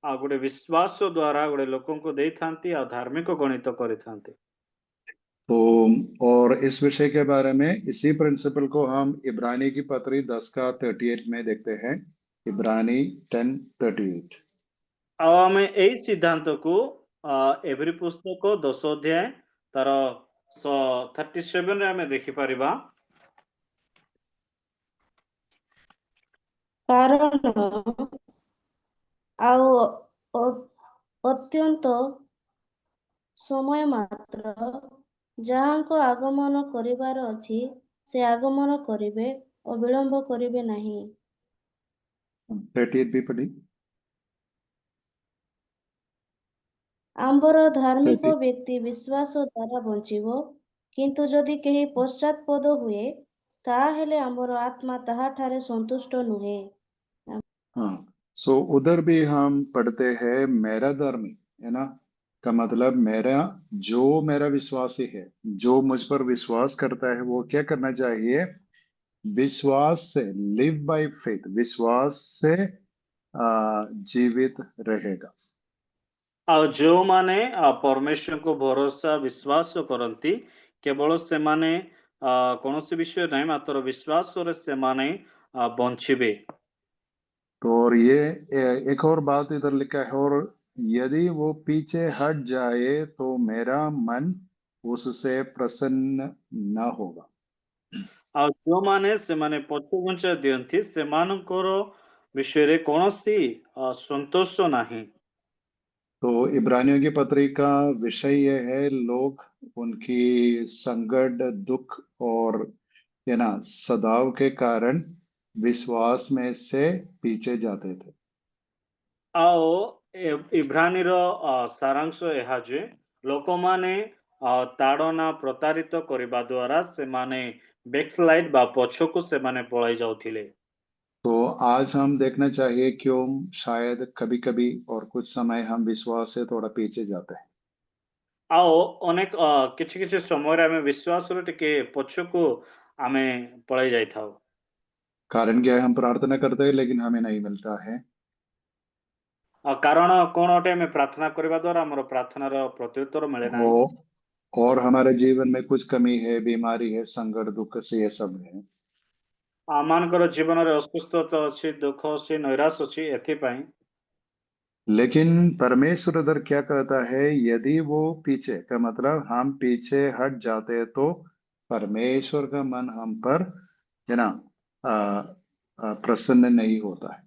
ଆଉ ଗୋଟେ ବିଶ୍ୱାସ ଦ୍ୱାରା ଗୋଟେ ଲୋକଙ୍କୁ ଦେଇଥାନ୍ତି ଆଉ ଧାର୍ମିକ गणित କରିଥାନ୍ତି। तो और इस विषय के बारे में, इसी प्रिंसिपल को हम इब्रानी की पत्री 10 का 38 में देखते हैं। इब्रानी 10:38। ଆଉ ଆମେ ଏଇ ସିଦ୍ଧାନ୍ତକୁ ଏଭ୍ରି ପୁସ୍ତକ 10 ଅଧ୍ୟାୟ ତାର 37 ରେ ଆମେ ଦେଖିପାରିବା। କାରଣ ଆଉ ଅତ୍ୟନ୍ତ ସମୟ ମାତ୍ର। ଯାହାଙ୍କ ଆଗମନ କରିବାର ଅଛି ସେ ଆଗମନ କରିବେ ଓ ବିଳମ୍ବ କରିବେ ନାହିଁ। 30 भी पढ़ी। ଆମ୍ଭର ଧାର୍ମିକ 30 ବ୍ୟକ୍ତି ବିଶ୍ୱାସ ଦ୍ୱାରା ବଞ୍ଚିବ, କିନ୍ତୁ ଯଦି କେହି ପଶ୍ଚାତ୍ପଦ ହୁଏ, ତାହେଲେ ଆମ୍ଭର ଆତ୍ମା ତାହାଠାରେ ସନ୍ତୁଷ୍ଟ ନୁହେଁ। हाँ, सो उधर भी हम पढ़ते हैं मेरा धर्मी, है ना, का मतलब मेरा विश्वासी है, जो मुझ पर विश्वास करता है वो क्या करना चाहिए? विश्वास से, लिव बाय फेथ, विश्वास से जीवित रहेगा। ଆଉ ଯେଉଁମାନେ ପରମେଶ୍ୱରଙ୍କୁ ଭରସା ବିଶ୍ୱାସ କରନ୍ତି, କେବଳ ସେମାନେ କୌଣସି ବିଷୟ ନାହିଁ, ମାତ୍ର ବିଶ୍ୱାସରେ ସେମାନେ ବଞ୍ଚିବେ। तो और ये एक और बात इधर लिखा है, और यदि वो पीछे हट जाए तो मेरा मन उससे प्रसन्न न होगा। ଆଉ ଯେଉଁମାନେ ସେମାନେ ପଛ ଘୁଞ୍ଚା ଦିଅନ୍ତି, ସେମାନଙ୍କର ବିଷୟରେ କୌଣସି ସନ୍ତୋଷ ନାହିଁ। तो इब्रानियों की पत्री का विषय यह है, लोग उनकी संकट, दुख और ये ना सदाव के कारण विश्वास में से पीछे जाते थे। ଆଉ ଇବ୍ରାନୀର ସାରାଂଶ ଏହା ଯେ ଲୋକମାନେ ତାଡ଼ନା ପ୍ରତାରିତ କରିବା ଦ୍ୱାରା ସେମାନେ ବ୍ୟାକସ୍ଲାଇଡ୍ ବା ପଛକୁ ସେମାନେ ପଳାଇ ଯାଉଥିଲେ। तो आज हम देखना चाहिए क्यों शायद कभी कभी और कुछ समय हम विश्वास से थोड़ा पीछे जाते हैं। ଆଉ ଅନେକ କିଛି କିଛି ସମୟରେ ଆମେ ବିଶ୍ୱାସରୁ ଟିକେ ପଛକୁ ଆମେ ପଳାଇ ଯାଇଥାଉ। कारण क्या है? हम प्रार्थना करते हैं लेकिन हमें नहीं मिलता है। କାରଣ କ'ଣ ଅଟେ? ଆମେ ପ୍ରାର୍ଥନା କରିବା ଦ୍ୱାରା ଆମର ପ୍ରାର୍ଥନାର ପ୍ରତ୍ୟୁତ୍ତର ମିଳେ ନାହିଁ। और हमारे जीवन में कुछ कमी है, बीमारी है, संकट, दुख से ये सब है। ଆମମାନଙ୍କର ଜୀବନରେ ଅସୁସ୍ଥତା ଅଛି, ଦୁଃଖ ଅଛି, ନୈରାଶ ଅଛି, ଏଥିପାଇଁ। लेकिन परमेश्वर इधर क्या कहता है? यदि वो पीछे का मतलब हम पीछे हट जाते हैं तो परमेश्वर का मन हम पर है ना प्रसन्न नहीं होता है।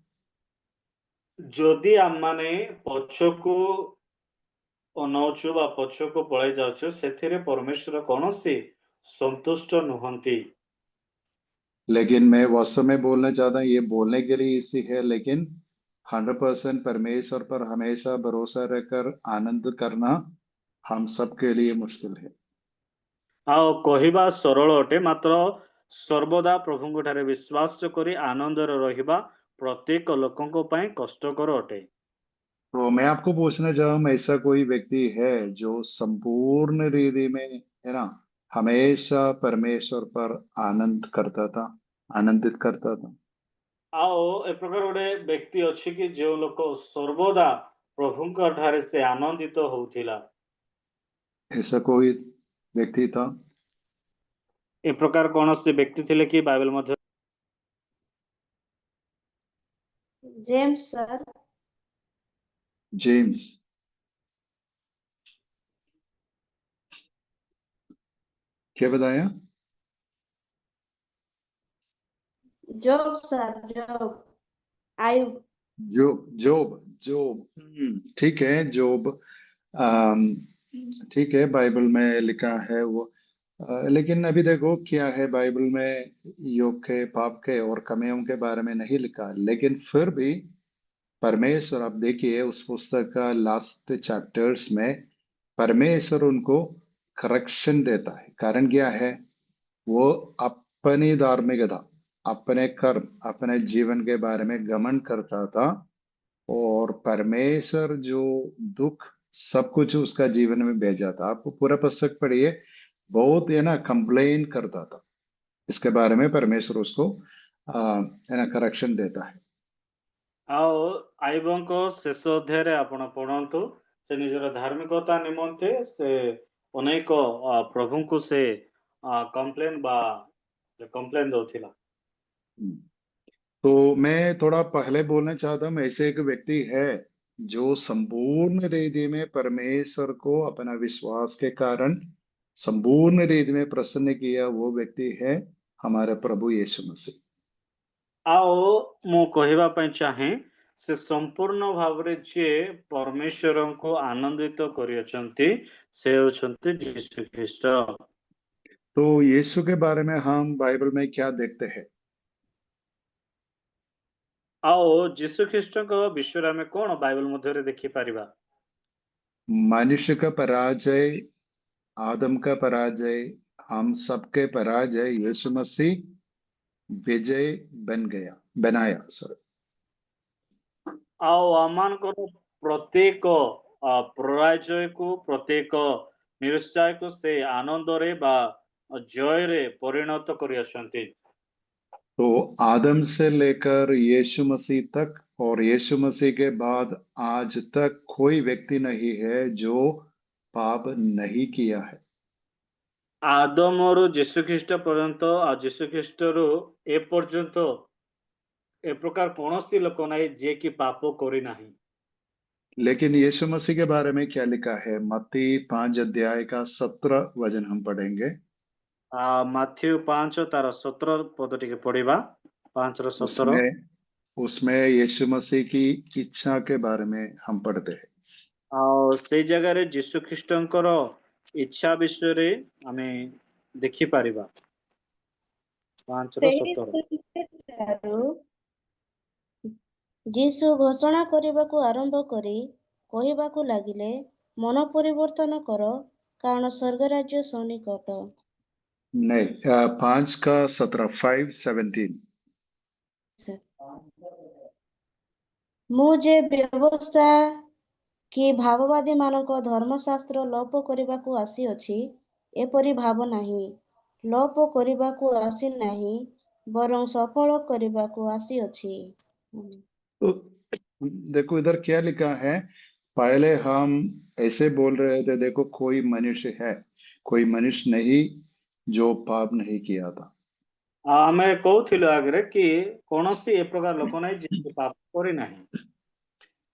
ଯଦି ଆମମାନେ ପଛକୁ ଅନଉଛୁ ବା ପଛକୁ ପଳାଇ ଯାଉଛୁ, ସେଥିରେ ପରମେଶ୍ୱର କୌଣସି ସନ୍ତୁଷ୍ଟ ନୁହନ୍ତି। लेकिन मैं वास्तव में बोलना चाहता हूँ, ये बोलने के लिए इसी है, लेकिन 100% परमेश्वर पर हमेशा भरोसा रखकर आनंद करना हम सबके लिए मुश्किल है। ଆଉ କହିବା ସରଳ ଅଟେ, ମାତ୍ର ସର୍ବଦା ପ୍ରଭୁଙ୍କ ଠାରେ ବିଶ୍ୱାସ କରି ଆନନ୍ଦରେ ରହିବା ପ୍ରତ୍ୟେକ ଲୋକଙ୍କ ପାଇଁ କଷ୍ଟକର ଅଟେ। तो मैं आपको पूछना चाहूँ, ऐसा कोई व्यक्ति है जो संपूर्ण रीति में है ना हमेशा परमेश्वर पर आनंदित करता था? ଆଉ ଏ ପ୍ରକାର ଗୋଟେ ବ୍ୟକ୍ତି ଅଛି କି ଯେଉଁ ଲୋକ ସର୍ବଦା ପ୍ରଭୁଙ୍କ ଠାରେ ସେ ଆନନ୍ଦିତ ହଉଥିଲା? ऐसा कोई व्यक्ति था? ଏ ପ୍ରକାର କୌଣସି ବ୍ୟକ୍ତି ଥିଲେ କି ବାଇବେଲ ମଧ୍ୟ? James sir. जेम्स। क्या बताया? Job sir, Job. आयुब। जोब। ठीक है, जोब। ठीक है, बाइबल में लिखा है वो। लेकिन अभी देखो क्या है, बाइबल में योग के, पाप के और कमियों के बारे में नहीं लिखा, लेकिन फिर भी परमेश्वर, आप देखिए उस पुस्तक का लास्ट चैप्टर्स में परमेश्वर उनको करेक्शन देता है। कारण क्या है? वो अपनी धार्मिकता, अपने कर्म, अपने जीवन के बारे में घमंड करता था, और परमेश्वर जो दुख सब कुछ उसका जीवन में भेजा था। आपको पूरा पुस्तक पढ़िए, बहुत है ना कंप्लेन करता था। इसके बारे में परमेश्वर उसको है ना करेक्शन देता है। ଆଉ ଆଇବଙ୍କ ଶେଷ ଅଧ୍ୟାୟରେ ଆପଣ ପଢନ୍ତୁ, ସେ ନିଜର ଧାର୍ମିକତା ନିମନ୍ତେ ସେ ଅନେକ ପ୍ରଭୁଙ୍କୁ ସେ କମ୍ପ୍ଲେନ ଦଉଥିଲା। तो मैं थोड़ा पहले बोलना चाहता हूँ, ऐसे एक व्यक्ति है जो संपूर्ण रीति में परमेश्वर को अपना विश्वास के कारण संपूर्ण रीति में प्रसन्न किया, वो व्यक्ति है हमारे प्रभु यीशु मसीह। ଆଉ ମୁଁ କହିବା ପାଇଁ ଚାହେଁ, से संपूर्ण भावरे जे परमेश्वर को आनंदित करियछंती से होछंती यीशु ख्रीष्ट। तो यीशु के बारे में हम बाइबल में क्या देखते हैं? आओ यीशु ख्रीष्ट को विषय में कौन बाइबल मध्य देखि पारिबा? मनुष्य का पराजय, आदम का पराजय, हम सबके पराजय यीशु मसीह विजय बनाया। सॉरी। आओ अमान को प्रत्येक पराजय को प्रत्येक निरुत्साह को से आनंद रे बा जय रे परिणत करियछंती। तो आदम से लेकर यीशु मसीह तक और यीशु मसीह के बाद आज तक कोई व्यक्ति नहीं है जो पाप नहीं किया है। आदम और यीशु ख्रीष्ट पर्यंत आ यीशु ख्रीष्ट रु ए पर्यंत ए प्रकार कौनसी लोक नहीं जे कि पाप करी नाही। लेकिन यीशु मसीह के बारे में क्या लिखा है? मत्ती 5 अध्याय का 17 वचन हम पढ़ेंगे। माथ्यू 5 तार 17 पद टिके पढ़िबा। 5 रो 17। उसमें उसमें यीशु मसीह की इच्छा के बारे में हम पढ़ते हैं। आ से जगह रे यीशु ख्रीष्टंकर इच्छा विषय रे हमें देखि पारिबा। 5 रो ସେହି 17। ସମୟଠାରୁ ଯୀଶୁ ଘୋଷଣା କରିବାକୁ ଆରମ୍ଭ କରି କହିବାକୁ ଲାଗିଲେ, ମନ ପରିବର୍ତ୍ତନ କର, କାରଣ ସ୍ୱର୍ଗରାଜ୍ୟ ସନ୍ନିକଟ। नहीं, 5 का 17, 5:17। ମୁଁ ଯେ ବ୍ୟବସ୍ଥା କି ଭାବବାଦୀମାନଙ୍କ ଧର୍ମଶାସ୍ତ୍ର ଲୋପ କରିବାକୁ ଆସିଅଛି, ଏପରି ଭାବ ନାହିଁ। ଲୋପ କରିବାକୁ ଆସିନାହିଁ, ବରଂ ସଫଳ କରିବାକୁ ଆସିଅଛି। तो देखो इधर क्या लिखा है। पहले हम ऐसे बोल रहे थे, देखो कोई मनुष्य नहीं जो पाप नहीं किया था। आमे कहूथिलु आगरे कि कौनसी ए प्रकार लोक नहीं जे कि पाप करी नाही।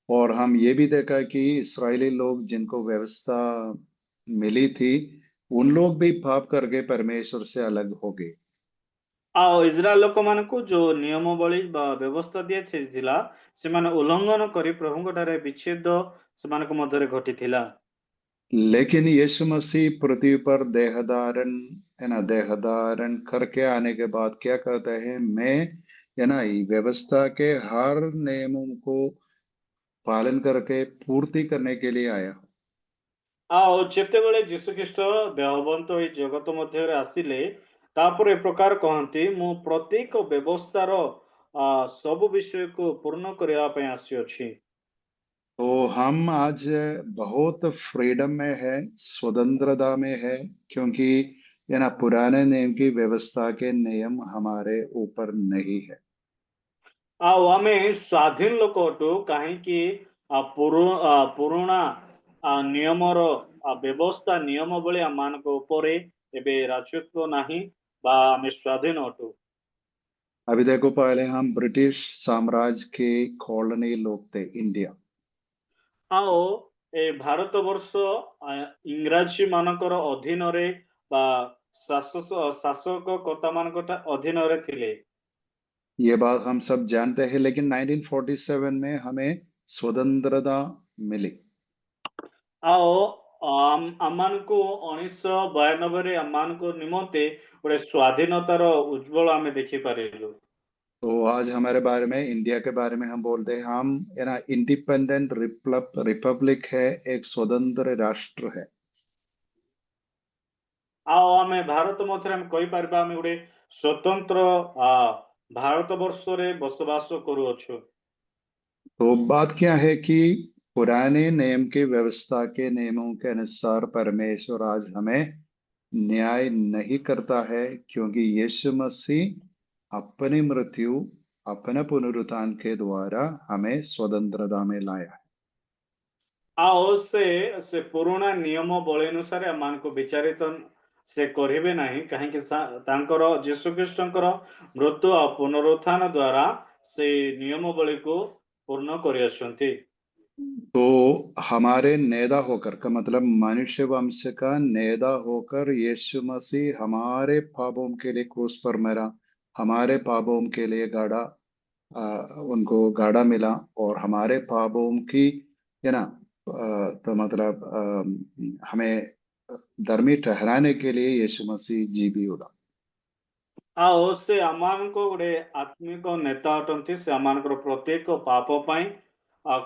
और हम ये भी देखा कि इस्राएली लोग जिनको व्यवस्था मिली थी, उन लोग भी पाप करके परमेश्वर से अलग हो गए। आओ इजराइल लोक मानकु जो नियमावली बा व्यवस्था दिया छिला सेमाने उल्लंघन करी प्रभुଙ୍କ ठारे विच्छेद सेमानक मध्यरे घटिथिला। लेकिन यीशु मसीह पृथ्वी पर देहधारण करके आने के बाद क्या करता है? मैं व्यवस्था के हर नियमों को पालन करके पूर्ति करने के लिए आया। आओ जेतेबेले यीशु ख्रीष्ट देहबंत होई जगत मध्यरे आसिले तापर ए प्रकार कहंती मु प्रत्येक व्यवस्थार सब विषय को पूर्ण करबा पय आसी। तो हम आज बहुत फ्रीडम में है, स्वतंत्रता में है, क्योंकि पुराने नियम की व्यवस्था के नियम हमारे ऊपर नहीं है। आओ आमे स्वाधीन लोक अटु काहे कि पुरुणा नियमर व्यवस्था नियमावली आमानक उपरे एबे राजत्व नाही बा आमे स्वाधीन अटु। अभी देखो, पहले हम ब्रिटिश साम्राज्य के कॉलोनी लोग थे, इंडिया। आओ ए भारत वर्ष इंग्राजी मानकर अधीन रे बा शासक कर्ता मानकर अधीन रे थिले। ये बात हम सब जानते हैं, लेकिन 1947 में हमें स्वतंत्रता मिली। आओ आमानको 1992 रे आमानको निमंते गोटे स्वाधीनतार उज्जवल आमे देखि पारिलु। तो आज हमारे बारे में, इंडिया के बारे में हम बोलते हैं, हम इंडिपेंडेंट रिपब्लिक है, एक स्वतंत्र राष्ट्र है। आओ आमे भारत मध्यरे हम कहि पारबा आमे गोटे स्वतंत्र भारत वर्ष रे बसवास करूअछु। तो बात क्या है कि पुराने नियम की व्यवस्था के नियमों के अनुसार परमेश्वर आज हमें न्याय नहीं करता है, क्योंकि यीशु मसीह अपनी मृत्यु, अपने पुनरुत्थान के द्वारा हमें स्वतंत्रता में लाया है। आओ से पुराना नियम बल अनुसार आमानको विचारित से करिवे नाही काहे कि तांकर यीशु ख्रीष्टंकर मृत्यु आ पुनरुत्थान द्वारा से नियम बलि को पूर्ण करि अछंती। तो हमारे नेता होकर का मतलब मनुष्य वंश का नेता होकर यीशु मसीह हमारे पापों के लिए क्रूस पर मरा, हमारे पापों के लिए गड़ा, उनको गाड़ा मिला और हमारे पापों की है ना तो मतलब हमें धर्मी ठहराने के लिए यीशु मसीह जी भी उड़ा। ଆଉ ସେ ଆମମାନଙ୍କ ଗୋଟେ ଆତ୍ମିକ ନେତା ଅଟନ୍ତି। ସେ ଆମମାନଙ୍କର ପ୍ରତ୍ୟେକ ପାପ ପାଇଁ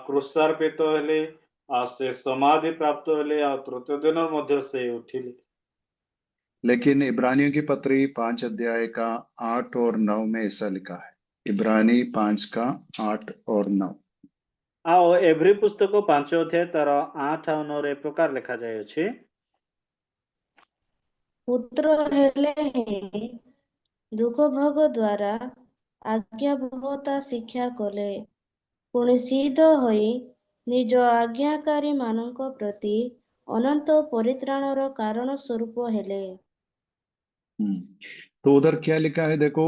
କ୍ରୁଶାର୍ପିତ ହେଲେ, ଆଉ ସେ ସମାଧି ପ୍ରାପ୍ତ ହେଲେ, ଆଉ ତୃତୀୟ ଦିନ ମଧ୍ୟ ସେ ଉଠିଲେ। लेकिन इब्रानियों की पत्री 5 अध्याय का 8 और 9 में ऐसा लिखा है। इब्रानी 5 का 8 और 9। ଆଉ ଏଭ୍ରି ପୁସ୍ତକ 5 ଅଧ୍ୟାୟ ତାର 8 ଆଉ 9 ରେ ଏ ପ୍ରକାର ଲେଖାଯାଇଅଛି। ପୁତ୍ର ହେଲେ ହିଁ ଦୁଃଖ ଭୋଗ ଦ୍ୱାରା ଆଜ୍ଞାବହତା ଶିକ୍ଷା କଲେ, ପୁଣି ସିଦ୍ଧ ହୋଇ ନିଜ ଆଜ୍ଞାକାରୀମାନଙ୍କ ପ୍ରତି ଅନନ୍ତ ପରିତ୍ରାଣର କାରଣ ସ୍ୱରୂପ ହେଲେ। तो उधर क्या लिखा है देखो,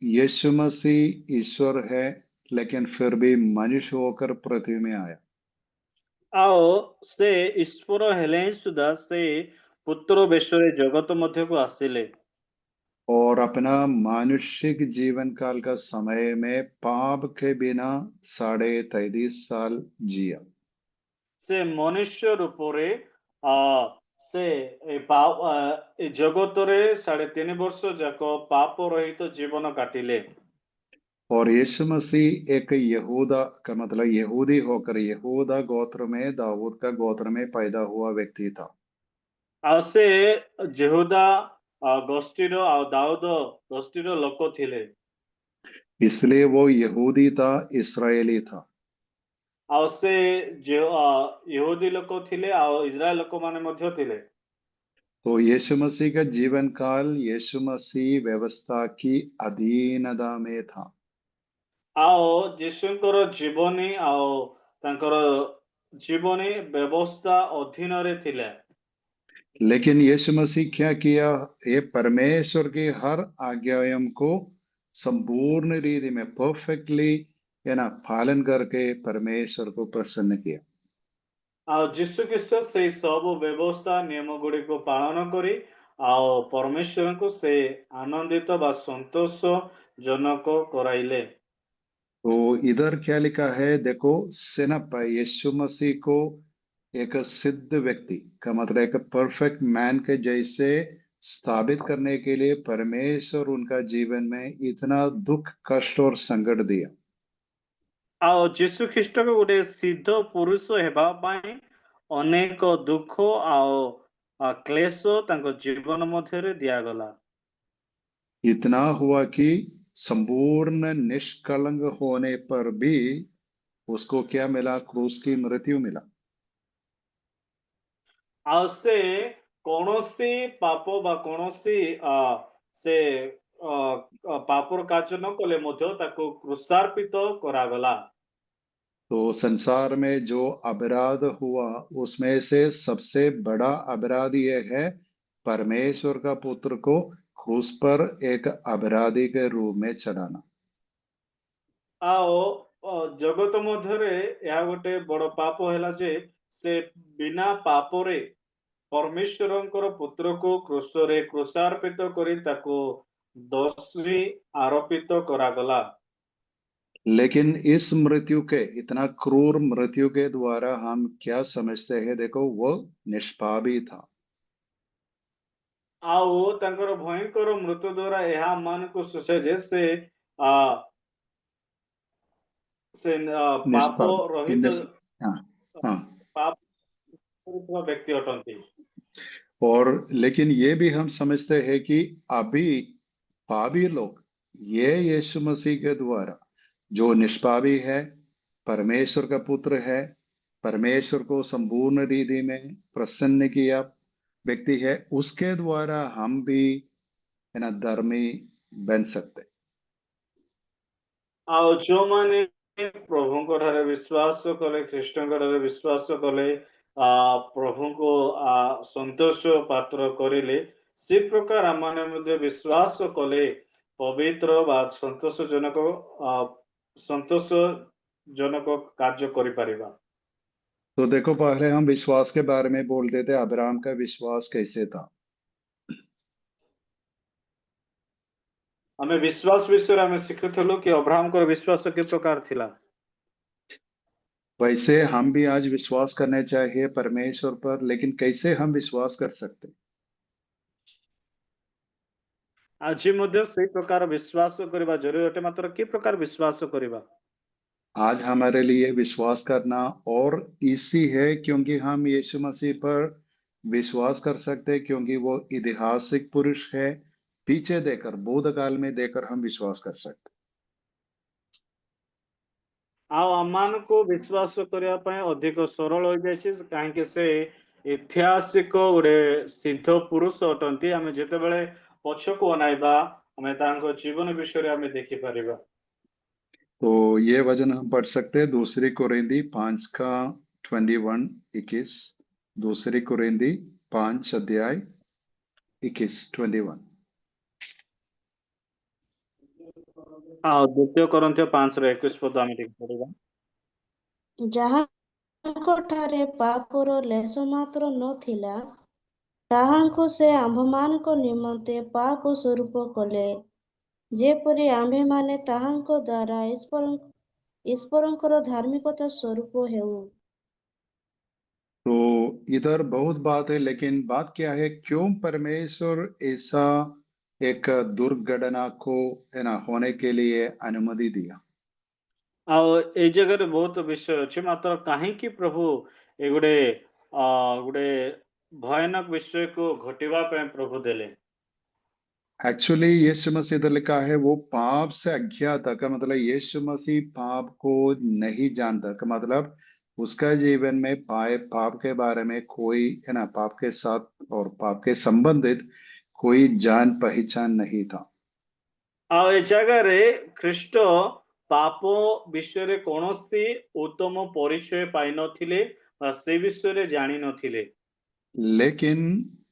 यीशु मसीह ईश्वर है लेकिन फिर भी मनुष्य होकर पृथ्वी में आया। ଆଉ ସେ ଈଶ୍ୱର ହେଲେ ହିଁ ସୁଦ୍ଧା ସେ ପୁତ୍ର ବେଶରେ ଜଗତ ମଧ୍ୟକୁ ଆସିଲେ और अपना मानुषिक जीवन काल का समय में पाप के बिना 33.5 साल जिया। ସେ ମନୁଷ୍ୟ ରୂପରେ ସେ ଏ ଜଗତରେ 3.5 ବର୍ଷ ଯାକ ପାପ ରହିତ ଜୀବନ କାଟିଲେ। और यीशु मसीह एक यहूदा का मतलब यहूदी होकर यहूदा गोत्र में दाऊद का गोत्र में पैदा हुआ व्यक्ति था। ଆଉ ସେ ଯେହୁଦା ଗୋଷ୍ଠୀର ଆଉ ଦାଉଦ ଗୋଷ୍ଠୀର ଲୋକ ଥିଲେ। इसलिए वो यहूदी था, इस्राएली था। ଆଉ ସେ यहूदी ଲୋକ ଥିଲେ ଆଉ ଇସ୍ରାଏଲ ଲୋକମାନେ ମଧ୍ୟ ଥିଲେ। तो यीशु मसीह का जीवन काल यीशु मसीह व्यवस्था की अधीनता में था। ଆଉ ଯୀଶୁଙ୍କର ଜୀବନୀ ଆଉ ତାଙ୍କର ଜୀବନୀ ବ୍ୟବସ୍ଥା ଅଧୀନରେ ଥିଲା। लेकिन यीशु मसीह क्या किया, ये परमेश्वर की हर आज्ञाओं को संपूर्ण रीति में परफेक्टली है ना पालन करके परमेश्वर को प्रसन्न किया। ଆଉ ଯୀଶୁ ଖ୍ରୀଷ୍ଟ ସେଇ ସବୁ ବ୍ୟବସ୍ଥା ନିୟମ ଗୁଡ଼ିକୁ ପାଳନ କରି ଆଉ ପରମେଶ୍ୱରଙ୍କୁ ସେ ଆନନ୍ଦିତ ବା ସନ୍ତୋଷ ଜନକ କରାଇଲେ। तो इधर क्या लिखा है देखो, सेना यीशु मसीह को एक सिद्ध व्यक्ति का मतलब एक परफेक्ट मैन के जैसे स्थापित करने के लिए परमेश्वर उनका जीवन में इतना दुख कष्ट और संकट दिया। ଆଉ ଯୀଶୁ ଖ୍ରୀଷ୍ଟକୁ ଗୋଟେ ସିଦ୍ଧ ପୁରୁଷ ହେବା ପାଇଁ ଅନେକ ଦୁଃଖ ଆଉ କ୍ଲେଶ ତାଙ୍କ ଜୀବନ ମଧ୍ୟରେ ଦିଆଗଲା। इतना हुआ कि संपूर्ण निष्कलंक होने पर भी उसको क्या मिला, क्रूस की मृत्यु मिला। ଆଉ ସେ କୌଣସି ପାପ ବା କୌଣସି ସେ ପାପର କାର୍ଯ୍ୟ ନ କଲେ ମଧ୍ୟ ତାକୁ କ୍ରୁଶାର୍ପିତ କରାଗଲା। तो संसार में जो अपराध हुआ उसमें से सबसे बड़ा अपराध यह है परमेश्वर का पुत्र को क्रूस पर एक अपराधी के रूप में चढ़ाना। ଆଉ ଜଗତ ମଧ୍ୟରେ ଏହା ଗୋଟେ ବଡ ପାପ ହେଲା ଯେ ସେ ବିନା ପାପରେ ପରମେଶ୍ୱରଙ୍କର ପୁତ୍ରକୁ କ୍ରୁଶରେ କ୍ରୁଶାର୍ପିତ କରି ତାକୁ ଦୋଷୀ ଆରୋପିତ କରାଗଲା। लेकिन इस मृत्यु के इतना क्रूर मृत्यु के द्वारा हम क्या समझते हैं देखो, वो निष्पापी था। ଆଉ ତାଙ୍କର ଭୟଙ୍କର ମୃତ୍ୟୁ ଦ୍ୱାରା ଏହା ଆମମାନଙ୍କୁ ସୂଚାଏ ଯେ ସେ ସେ ପାପ निष्पापी ରହିତ हाँ हाँ। ପାପ କରୁଥିବା ବ୍ୟକ୍ତି ଅଟନ୍ତି। और लेकिन ये भी हम समझते हैं कि अभी पापी लोग ये यीशु मसीह के द्वारा जो निष्पापी है, परमेश्वर का पुत्र है, परमेश्वर को संपूर्ण रीति में प्रसन्न किया व्यक्ति है, उसके द्वारा हम भी है ना धर्मी बन सकते। ଆଉ ଯୋଉମାନେ ପ୍ରଭୁଙ୍କ ଠାରେ ବିଶ୍ୱାସ କଲେ, ଖ୍ରୀଷ୍ଟଙ୍କ ଠାରେ ବିଶ୍ୱାସ କଲେ, ପ୍ରଭୁଙ୍କୁ ସନ୍ତୋଷ ପାତ୍ର କରିଲେ, ସେ ପ୍ରକାର ଆମମାନେ ମଧ୍ୟ ବିଶ୍ୱାସ କଲେ ପବିତ୍ର ବା ସନ୍ତୋଷଜନକ କାର୍ଯ୍ୟ କରିପାରିବା। तो देखो पहले हम विश्वास के बारे में बोलते थे, अब्राहम का विश्वास कैसे था। आमे विश्वास विषय आमे शिखुथलु कि अब्राहम को विश्वास के प्रकार थिला। वैसे हम भी आज विश्वास करने चाहिए परमेश्वर पर, लेकिन कैसे हम विश्वास कर सकते? आज मध्य से प्रकार विश्वास करबा जरूरी अटे, मात्र कि प्रकार विश्वास करबा? आज हमारे लिए विश्वास करना और इसी है, क्योंकि हम यीशु मसीह पर विश्वास कर सकते हैं, क्योंकि वो ऐतिहासिक पुरुष है। पीछे देकर, भूतकाल में देकर हम विश्वास कर सकते। आम को विश्वास करने अधिक सरल हो जाए कहीं से ऐतिहासिक गोटे सिद्ध पुरुष अटंती। आम जिते पछक अनाइबा आम जीवन विषय में देखिपर। तो ये वचन हम पढ़ सकते हैं, दूसरी कुरिन्दी 5 का 21-21। दूसरी कुरिन्दी 5 अध्याय 21-21। द्वितीय कोरिन्थीय 5:21 पद आम पढ़ा। ଯାହାଙ୍କ ଠାରେ ପାପର ଲେଶ ମାତ୍ର ନଥିଲା, ତାହାଙ୍କୁ ସେ ଆମ୍ଭମାନଙ୍କ ନିମନ୍ତେ ପାପ ସ୍ୱରୂପ କଲେ, ଯେପରି ଆମ୍ଭେମାନେ ତାହାଙ୍କ ଦ୍ୱାରା ଈଶ୍ୱରଙ୍କର धार्मिकता स्वरूप ହେଉ। तो इधर बहुत बात है, लेकिन बात क्या है, क्यों परमेश्वर ऐसा एक दुर्घटना को है ना होने के लिए अनुमति दिया? ए जगह बहुत विषय अच्छे, मात्र कहीं प्रभु ए गोटे भयानक विषय को घटिवा प्रभु देले। एक्चुअली यीशु मसीह इधर लिखा है वो पाप से अज्ञात था, का मतलब यीशु मसीह पाप को नहीं जानता, का मतलब उसका जीवन में पाप के बारे में कोई है ना, पाप के साथ और पाप के संबंधित कोई जान पहचान नहीं था। ए जगह रे ख्रीष्ट पाप विषय रे कौनसी उत्तम परिचय पाई नथिले, से विषय रे जानी नथिले। लेकिन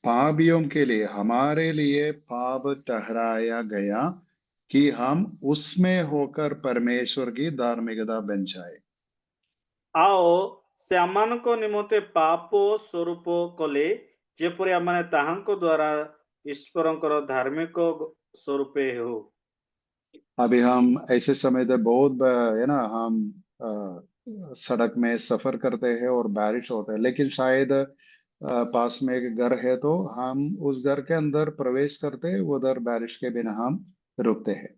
पापियों के लिए, हमारे लिए पाप ठहराया गया कि हम उसमें होकर परमेश्वर की धार्मिकता बन जाए। आओ से आमानको निमते पाप स्वरूप कले, जेपरि आमाने ताहांको द्वारा ईश्वरंकर धार्मिक स्वरूपे हो। अभी हम ऐसे समय तो बहुत है ना, हम सड़क में सफर करते हैं और बारिश होता है, लेकिन शायद पास में एक घर है तो हम उस घर के अंदर प्रवेश करते हैं, उधर बारिश के बिना हम रुकते हैं।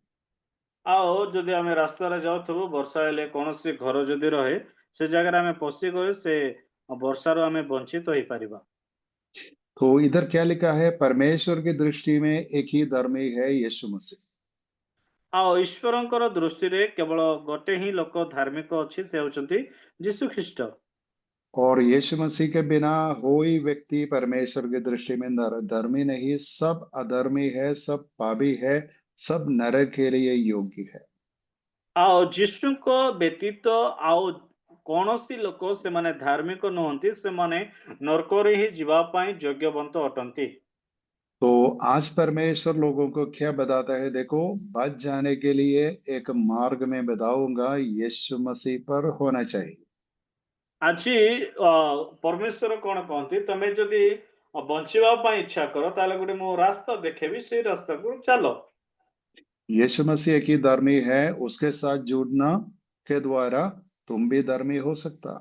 आओ जदि आमे रास्ता रे जाउथबो, वर्षा हेले कोनोसी घर जदि रहे, से जगह आमे पसी गए से वर्षा रो आमे वंचित होई परिबा। तो इधर क्या लिखा है, परमेश्वर की दृष्टि में एक ही धर्मी है, यीशु मसीह। आओ ईश्वरंकर दृष्टि रे केवल गोटे ही लोक धार्मिक अछि, से होचंती यीशु ख्रीष्ट। और यीशु मसीह के बिना कोई व्यक्ति परमेश्वर की दृष्टि में धर्मी नहीं, सब अधर्मी है, सब पापी है, सब नरक के लिए योग्य है। आओ यीशु को व्यतीत आओ कौनसी लोक से माने धार्मिक नहंती, से माने नरक रे ही जीवा पाई योग्यवंत अटंती। तो आज परमेश्वर लोगों को क्या बताता है, देखो बच जाने के लिए एक मार्ग में बताऊंगा, यीशु मसीह पर होना चाहिए। आज परमेश्वर कौन कहती, तमे जदि बंचिबा पाई इच्छा करो ताले गोटे मो रास्ता देखेबी, से रास्ता को चलो। यीशु मसीह एक ही धर्मी है, उसके साथ जुड़ना के द्वारा तुम भी धर्मी हो सकता।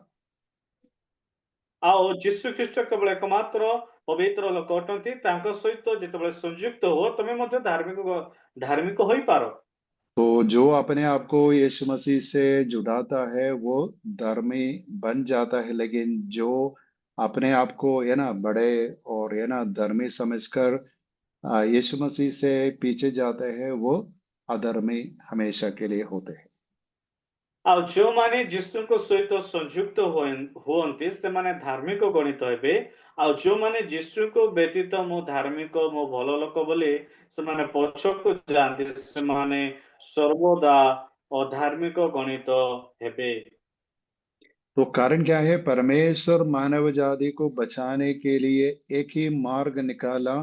आओ यीशु ख्रीष्ट केवल एकमात्र पवित्र लोक अटंती, तांको सहित जेतेबेले संयुक्त हो तमे मध्ये धार्मिक होई पारो। तो जो अपने आप को यीशु मसीह से जुड़ाता है वो धर्मी बन जाता है, लेकिन जो अपने आप को है ना बड़े और है ना धर्मी समझकर यीशु मसीह से पीछे जाते हैं, वो अधर्मी हमेशा के लिए होते हैं। आओ जो माने यीशु को सहित संयुक्त होंती, से माने धार्मिक गणित हेबे। आओ जो माने यीशु को व्यतीत मो धार्मिक मो भल लोक बोले से माने पछक जानती, से माने सर्वदा अधार्मिक गणित हेबे। तो कारण क्या है, परमेश्वर मानव जाति को बचाने के लिए एक ही मार्ग निकाला,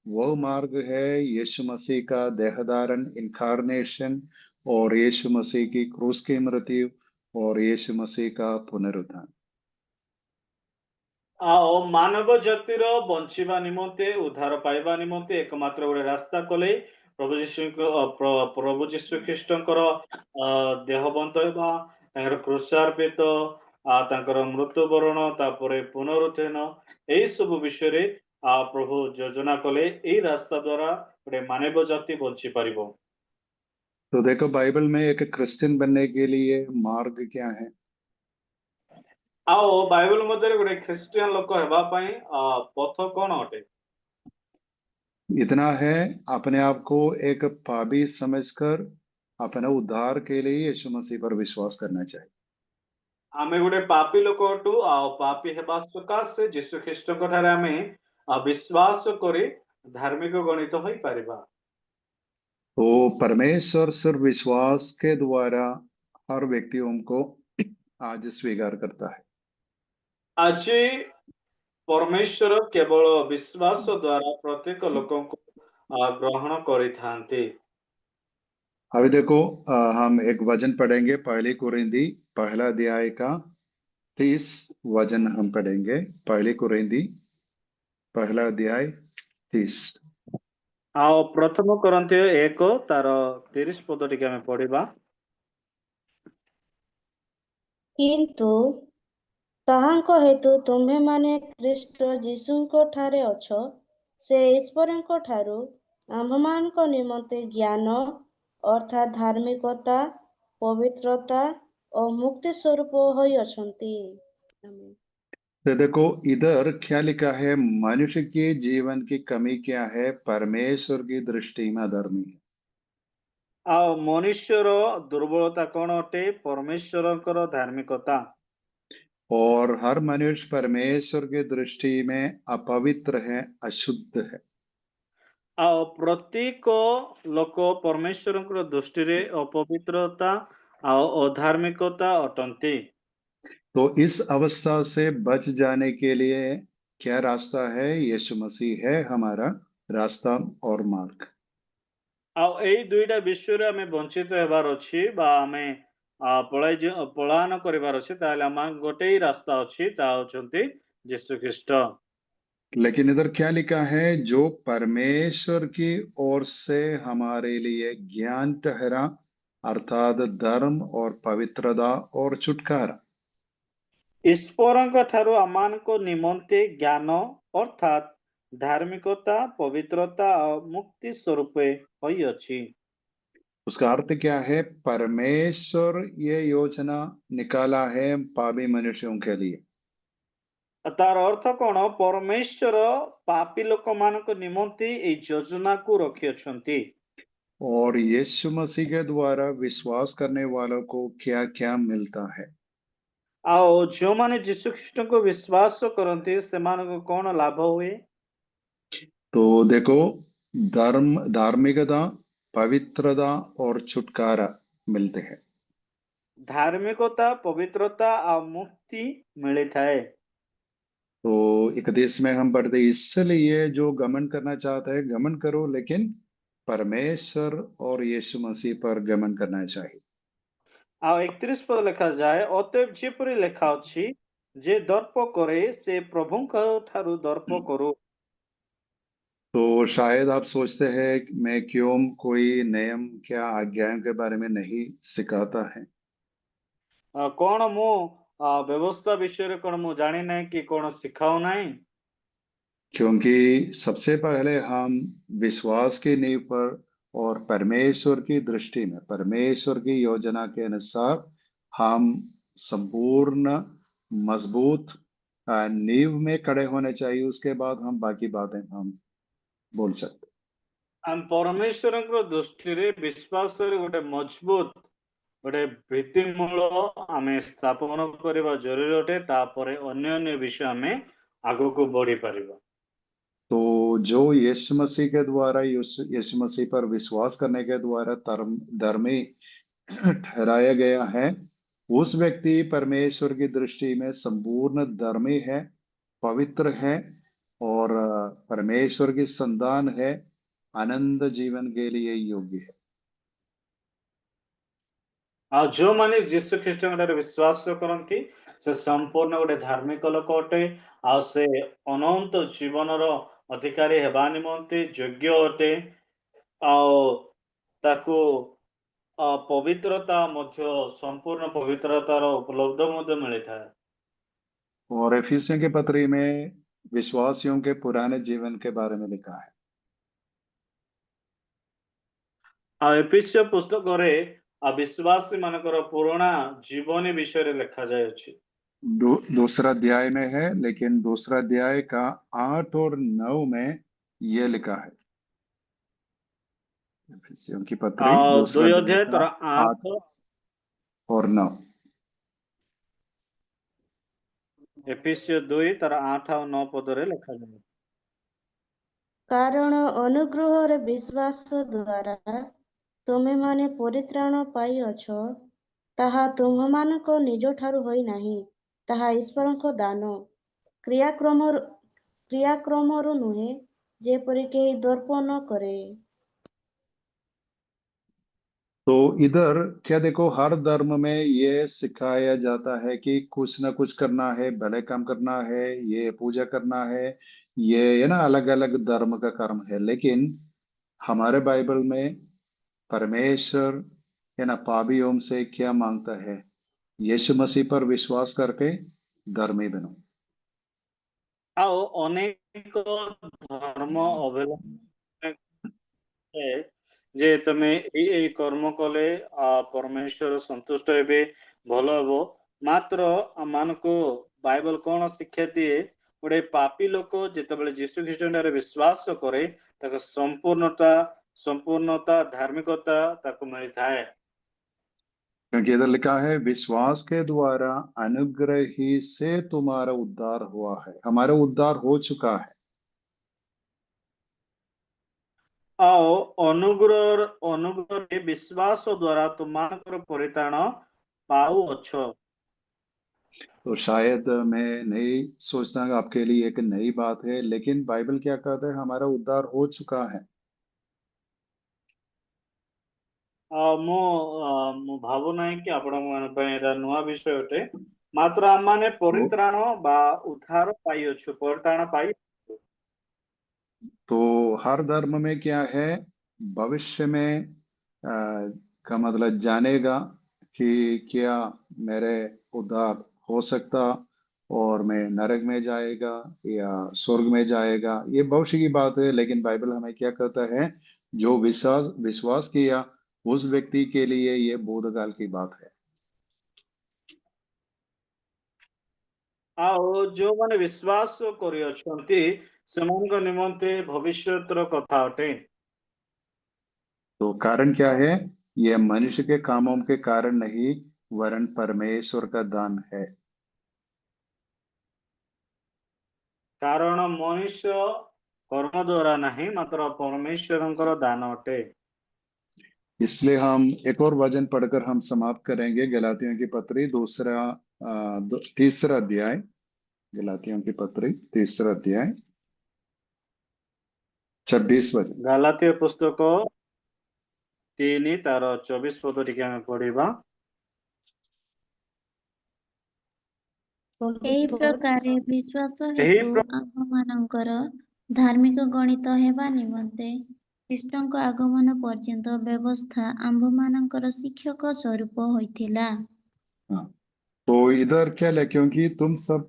वो मार्ग है यीशु मसीह का देहधारण, इनकारनेशन, और यीशु मसीह की क्रूस की मृत्यु, और यीशु मसीह का पुनरुत्थान। आओ मानव जातिर बंचिबा निमंते, उद्धार पाइबा निमंते एकमात्र गोटे रास्ता कले, प्रभु जीशु ख्रीष्टଙ୍କର ଦେହବନ୍ତ ହେବା, ତାଙ୍କର କ୍ରୁଶାର୍ପିତ, ତାଙ୍କର ମୃତ୍ୟୁବରଣ, ତାପରେ ପୁନରୁତ୍ଥାନ, ଏଇ ସବୁ ବିଷୟରେ ପ୍ରଭୁ ଯୋଜନା କଲେ। ଏଇ ରାସ୍ତା ଦ୍ୱାରା ଗୋଟେ ମାନବ ଜାତି ବଞ୍ଚି ପାରିବ। तो देखो बाइबल में एक क्रिश्चियन बनने के लिए मार्ग क्या है? ଆଉ ବାଇବଲ ମଧ୍ୟରେ ଗୋଟେ ଖ୍ରୀଷ୍ଟିଆନ ଲୋକ ହେବା ପାଇଁ ପଥ କଣ ଅଟେ? इतना है, अपने आप को एक पापी समझकर अपने उद्धार के लिए यीशु मसीह पर विश्वास करना चाहिए। ଆମେ ଗୋଟେ ପାପୀ ଲୋକ ଅଟୁ, ଆଉ ପାପୀ ହେବା ସକାଶେ ଯୀଶୁ ଖ୍ରୀଷ୍ଟଙ୍କ ଠାରେ ଆମେ ବିଶ୍ୱାସ କରି ଧାର୍ମିକ ଗଣିତ ହୋଇପାରିବା। तो परमेश्वर सिर्फ विश्वास के द्वारा हर व्यक्ति उनको आज स्वीकार करता है। ଆଜି ପରମେଶ୍ୱର କେବଳ ବିଶ୍ୱାସ ଦ୍ୱାରା ପ୍ରତ୍ୟେକ ଲୋକଙ୍କୁ ଗ୍ରହଣ କରିଥାନ୍ତି। अभी देखो हम एक वचन पढ़ेंगे, पहली कुरिन्दी पहला अध्याय का 30 वचन हम पढ़ेंगे। पहली कुरिन्दी पहला अध्याय 30। ଆଉ ପ୍ରଥମ କରନ୍ଥୀୟ 1 ତାର 30 ପଦ ଟିକେ ଆମେ ପଢିବା। କିନ୍ତୁ ତାହାଙ୍କ ହେତୁ ତୁମ୍ଭେମାନେ ଖ୍ରୀଷ୍ଟ ଯୀଶୁଙ୍କ ଠାରେ ଅଛ, ସେ ଈଶ୍ୱରଙ୍କ ଠାରୁ ଆମ୍ଭମାନଙ୍କ ନିମନ୍ତେ ଜ୍ଞାନ ଅର୍ଥାତ୍ ଧାର୍ମିକତା, ପବିତ୍ରତା ଓ ମୁକ୍ତି ସ୍ୱରୂପ ହୋଇଅଛନ୍ତି। ଆମେନ୍। तो देखो इधर क्या लिखा है, मनुष्य के जीवन की कमी क्या है? परमेश्वर की दृष्टि में अधर्मी है। ଆଉ ମନୁଷ୍ୟର ଦୁର୍ବଳତା କଣ ଅଟେ? ପରମେଶ୍ୱରଙ୍କର ଧାର୍ମିକତା। और हर मनुष्य परमेश्वर की दृष्टि में अपवित्र है, अशुद्ध है। ଆଉ ପ୍ରତ୍ୟେକ ଲୋକ ପରମେଶ୍ୱରଙ୍କର ଦୃଷ୍ଟିରେ ଅପବିତ୍ରତା ଆଉ ଅଧାର୍ମିକତା ଅଟନ୍ତି। तो इस अवस्था से बच जाने के लिए क्या रास्ता है? यीशु मसीह है हमारा रास्ता और मार्ग। ଆଉ ଏଇ ଦୁଇଟା ବିଷୟରେ ଆମେ ବଞ୍ଚିତ ହେବାର ଅଛି ବା ଆମେ ପଳାୟନ କରିବାର ଅଛି, ତାହେଲେ ଆମ ଗୋଟେ ହିଁ ରାସ୍ତା ଅଛି, ତାହା ହେଉଛନ୍ତି ଯୀଶୁ ଖ୍ରୀଷ୍ଟ। लेकिन इधर क्या लिखा है? जो परमेश्वर की ओर से हमारे लिए ज्ञान ठहरा, अर्थात धर्म और पवित्रता और छुटकारा। ଈଶ୍ୱରଙ୍କ ଠାରୁ ଆମମାନଙ୍କ ନିମନ୍ତେ ଜ୍ଞାନ ଅର୍ଥାତ୍ ଧାର୍ମିକତା, ପବିତ୍ରତା ଆଉ ମୁକ୍ତି ସ୍ୱରୂପ ହୋଇଅଛି। उसका अर्थ क्या है? परमेश्वर ये योजना निकाला है पापी मनुष्यों के लिए। ତାର ଅର୍ଥ କଣ? ପରମେଶ୍ୱର ପାପୀ ଲୋକମାନଙ୍କ ନିମନ୍ତେ ଏଇ ଯୋଜନାକୁ ରଖିଅଛନ୍ତି। और यीशु मसीह के द्वारा विश्वास करने वालों को क्या क्या मिलता है? ଆଉ ଯେଉଁମାନେ ଯୀଶୁ ଖ୍ରୀଷ୍ଟଙ୍କୁ ବିଶ୍ୱାସ କରନ୍ତି ସେମାନଙ୍କୁ କଣ ଲାଭ ହୁଏ? तो देखो, धार्मिकता, पवित्रता और छुटकारा मिलते हैं। ଧାର୍ମିକତା, ପବିତ୍ରତା ଆଉ ମୁକ୍ତି ମିଳିଥାଏ। तो 31 में हम पढ़ते हैं, इसलिए जो घमंड करना चाहता है घमंड करो, लेकिन परमेश्वर और यीशु मसीह पर घमंड करना चाहिए। ଆଉ 31 ପଦ ଲେଖାଯାଏ, ଅତଏବ ଯେପରି ଲେଖା ଅଛି, ଯେ ଦର୍ପ କରେ ସେ ପ୍ରଭୁଙ୍କ ଠାରୁ ଦର୍ପ କରୁ। तो शायद आप सोचते हैं कि मैं क्यों कोई नियम क्या आज्ञाओं के बारे में नहीं सिखाता है। କଣ ମୁଁ ବ୍ୟବସ୍ଥା ବିଷୟରେ କଣ ମୁଁ ଜାଣି ନାହିଁ କି କଣ ଶିଖାଉ ନାହିଁ? क्योंकि सबसे पहले हम विश्वास की नींव पर और परमेश्वर की दृष्टि में, परमेश्वर की योजना के अनुसार हम संपूर्ण मजबूत नींव में खड़े होने चाहिए। उसके बाद हम बाकी बातें हम बोल सकते। ଆମେ ପରମେଶ୍ୱରଙ୍କ ଦୃଷ୍ଟିରେ ବିଶ୍ୱାସରେ ଗୋଟେ ମଜବୁତ ଗୋଟେ ଭିତ୍ତିମୂଳ ଆମେ ସ୍ଥାପନ କରିବା ଜରୁରୀ ଅଟେ, ତାପରେ ଅନ୍ୟ ବିଷୟ ଆମେ ଆଗକୁ ବଢି ପାରିବା। तो जो यीशु मसीह के द्वारा, यीशु मसीह पर विश्वास करने के द्वारा धर्मी ठहराया गया है, उस व्यक्ति परमेश्वर की दृष्टि में संपूर्ण धर्मी है, पवित्र है और परमेश्वर की संतान है, आनंद जीवन के लिए योग्य है। ଆଉ ଯେଉଁମାନେ ଯୀଶୁ ଖ୍ରୀଷ୍ଟଙ୍କ ଠାରେ ବିଶ୍ୱାସ କରନ୍ତି ସେ ସମ୍ପୂର୍ଣ୍ଣ ଗୋଟେ ଧାର୍ମିକ ଲୋକ ଅଟେ, ଆଉ ସେ ଅନନ୍ତ ଜୀବନର ଅଧିକାରୀ ହେବା ନିମନ୍ତେ ଯୋଗ୍ୟ ଅଟେ। ଆଉ ତାକୁ ପବିତ୍ରତା ମଧ୍ୟ संपूर्ण पवित्रतार उपलब्ध ମଧ୍ୟ मिलिଥାଏ। और एफिसियों के पत्री में विश्वासियों के पुराने जीवन के बारे में लिखा है। एफिसियो पुस्तकरे विश्वासी मानकर पुराना जीवनी विषय लिखा जायछि। दूसरा अध्याय में है, लेकिन दूसरा अध्याय का 8 और 9 में ये लिखा है। एफिसियों की पत्री दूसरा 2 अध्याय अध्याय का 8 और 9। एफिसियो 2 8 और 9 पदरे लिखा जायछि। କାରଣ ଅନୁଗ୍ରହରେ ବିଶ୍ୱାସ ଦ୍ୱାରା ତୁମେମାନେ ପରିତ୍ରାଣ ପାଇଅଛ, ତାହା ତୁମମାନଙ୍କ ନିଜଠାରୁ ହୋଇନାହିଁ, ତାହା ଈଶ୍ୱରଙ୍କ ଦାନ। କ୍ରିୟାକ୍ରମରୁ ନୁହେଁ, ଯେପରି କେହି ଦର୍ପ ନ କରେ। तो इधर क्या देखो, हर धर्म में ये सिखाया जाता है कि कुछ ना कुछ करना है, भले काम करना है, ये पूजा करना ये है ना, अलग अलग धर्म का कर्म है। लेकिन हमारे बाइबल में परमेश्वर है ना, पापियों से क्या मांगता है? यीशु मसीह पर विश्वास करके धर्मी बनो। ଆଉ ଅନେକ ଧର୍ମ ଅବଲମ୍ବନ ଯେ ତମେ ଏଇ କର୍ମ କଲେ परमेश्वर संतुष्ट हेबे, भल हबो। मात्र आमानको बाइबल कौन शिक्षा दिए? गोटे पापी लोक जेतेबेले यीशु ख्रीष्ट विश्वास करे ताको संपूर्णता धार्मिकता ताको मिलता है। क्योंकि इधर लिखा है, विश्वास के द्वारा अनुग्रह ही से तुम्हारा उद्धार हुआ है। हमारा उद्धार हो चुका है। आओ अनुग्रह विश्वास द्वारा तुम्हारा परित्राण पाउअछ। तो शायद मैं नहीं सोचता कि आपके लिए एक नई बात है, लेकिन बाइबल क्या कहता है? हमारा उद्धार हो चुका है। ମୁଁ ଭାବୁ ନାହିଁ କି ଆପଣଙ୍କ ପାଇଁ ଏଟା ନୂଆ ବିଷୟ ଅଟେ। ମାତ୍ର ଆମମାନେ ପରିତ୍ରାଣ ବା ଉଦ୍ଧାର ପାଇଅଛୁ, ପରିତ୍ରାଣ ପାଇ। तो हर धर्म में क्या है, भविष्य में का मतलब जानेगा कि क्या मेरे उद्धार हो सकता, और मैं नरक में जाएगा या स्वर्ग में जाएगा, ये भविष्य की बात है। लेकिन बाइबल हमें क्या कहता है? जो विश्वास किया उस व्यक्ति के लिए ये भूतकाल की बात है। ଆଉ ଯୋଉମାନେ ବିଶ୍ୱାସ କରିଅଛନ୍ତି ସେମାନଙ୍କ ନିମନ୍ତେ ଭବିଷ୍ୟତର କଥା ଅଟେ। तो कारण क्या है? ये मनुष्य के कामों के कारण नहीं, वरन परमेश्वर का दान है। କାରଣ ମनुष्य कर्म द्वारा नहीं, मात्र परमेश्वरଙ୍କର दान अटे। इसलिए हम एक और वचन पढ़कर हम समाप्त करेंगे। गलातियों की पत्री तीसरा अध्याय। गलातियों की पत्री तीसरा अध्याय 26 वचन। ଗାଲାତୀୟ ପୁସ୍ତକ 3 ତାର 24 ପଦ ଟିକେ ଆମେ ପଢିବା। ଏହି ପ୍ରକାରେ ବିଶ୍ୱାସ ଏହି ହେତୁ ଆମ୍ଭମାନଙ୍କର ଧାର୍ମିକ ଗଣିତ ହେବା ନିମନ୍ତେ ଖ୍ରୀଷ୍ଟଙ୍କ ଆଗମନ ପର୍ଯ୍ୟନ୍ତ ବ୍ୟବସ୍ଥା ଆମ୍ଭମାନଙ୍କର ଶିକ୍ଷକ ସ୍ୱରୂପ ହୋଇଥିଲା। हाँ, तो इधर क्या है? क्योंकि तुम सब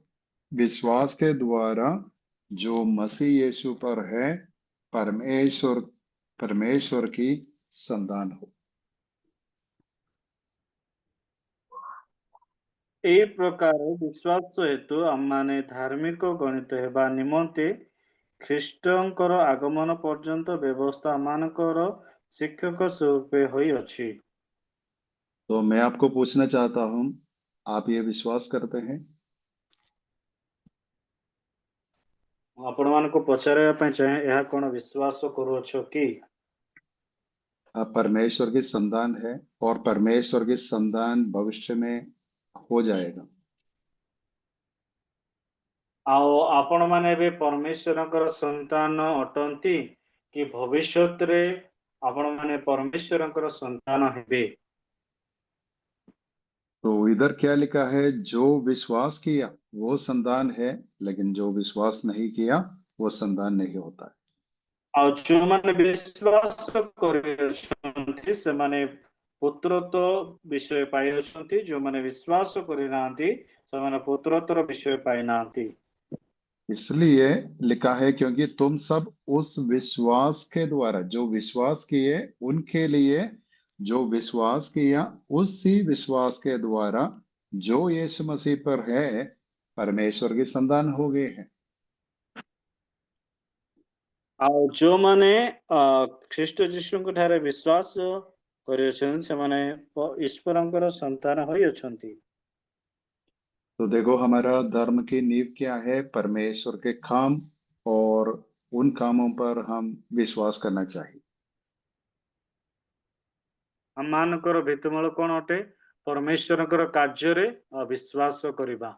विश्वास के द्वारा जो मसीह यीशु पर है, परमेश्वर की संतान हो। ଏହି ପ୍ରକାର ବିଶ୍ୱାସ ହେତୁ ଆମମାନେ ଧାର୍ମିକ ଗଣିତ ହେବା ନିମନ୍ତେ ଖ୍ରୀଷ୍ଟଙ୍କର ଆଗମନ ପର୍ଯ୍ୟନ୍ତ ବ୍ୟବସ୍ଥା ଆମମାନଙ୍କର ଶିକ୍ଷକ ସ୍ୱରୂପ ହୋଇଅଛି। तो मैं आपको पूछना चाहता हूं, आप ये विश्वास करते हैं? ଆପଣମାନଙ୍କୁ ପଚାରିବା ପାଇଁ ଚାହେଁ, ଏହା କଣ ବିଶ୍ୱାସ କରୁଅଛ କି? आप परमेश्वर की संतान है, और परमेश्वर की संतान भविष्य में हो जाएगा। ଆଉ ଆପଣମାନେ ଏବେ ପରମେଶ୍ୱରଙ୍କର ସନ୍ତାନ ଅଟନ୍ତି କି ଭବିଷ୍ୟତରେ ଆପଣମାନେ ପରମେଶ୍ୱରଙ୍କର ସନ୍ତାନ ହେବେ? तो इधर क्या लिखा है? जो विश्वास किया वो संतान है, लेकिन जो विश्वास नहीं किया वो संतान नहीं होता है। ଆଉ ଯୋଉମାନେ ବିଶ୍ୱାସ କରିଅଛନ୍ତି ସେମାନେ ପୁତ୍ରତ୍ୱ ବିଷୟ ପାଇଅଛନ୍ତି, ଯୋଉମାନେ ବିଶ୍ୱାସ କରିନାହାନ୍ତି ସେମାନେ ପୁତ୍ରତ୍ୱର ବିଷୟ ପାଇନାହାନ୍ତି। इसलिए लिखा है क्योंकि तुम सब उस विश्वास के द्वारा, जो विश्वास किए उनके लिए, जो विश्वास किया उसी विश्वास के द्वारा जो यीशु मसीह पर है, परमेश्वर की संतान हो गए हैं। ଆଉ ଯୋଉମାନେ ଖ୍ରୀଷ୍ଟ ଯୀଶୁଙ୍କ ଠାରେ ବିଶ୍ୱାସ କରିଅଛନ୍ତି ସେମାନେ ଈଶ୍ୱରଙ୍କର ସନ୍ତାନ ହୋଇଅଛନ୍ତି। तो देखो हमारा धर्म की नींव क्या है? परमेश्वर के काम, और उन कामों पर हम विश्वास करना चाहिए। ଆମମାନଙ୍କର ଭିତ୍ତିମୂଳ କଣ ଅଟେ? ପରମେଶ୍ୱରଙ୍କର କାର୍ଯ୍ୟରେ ବିଶ୍ୱାସ କରିବା।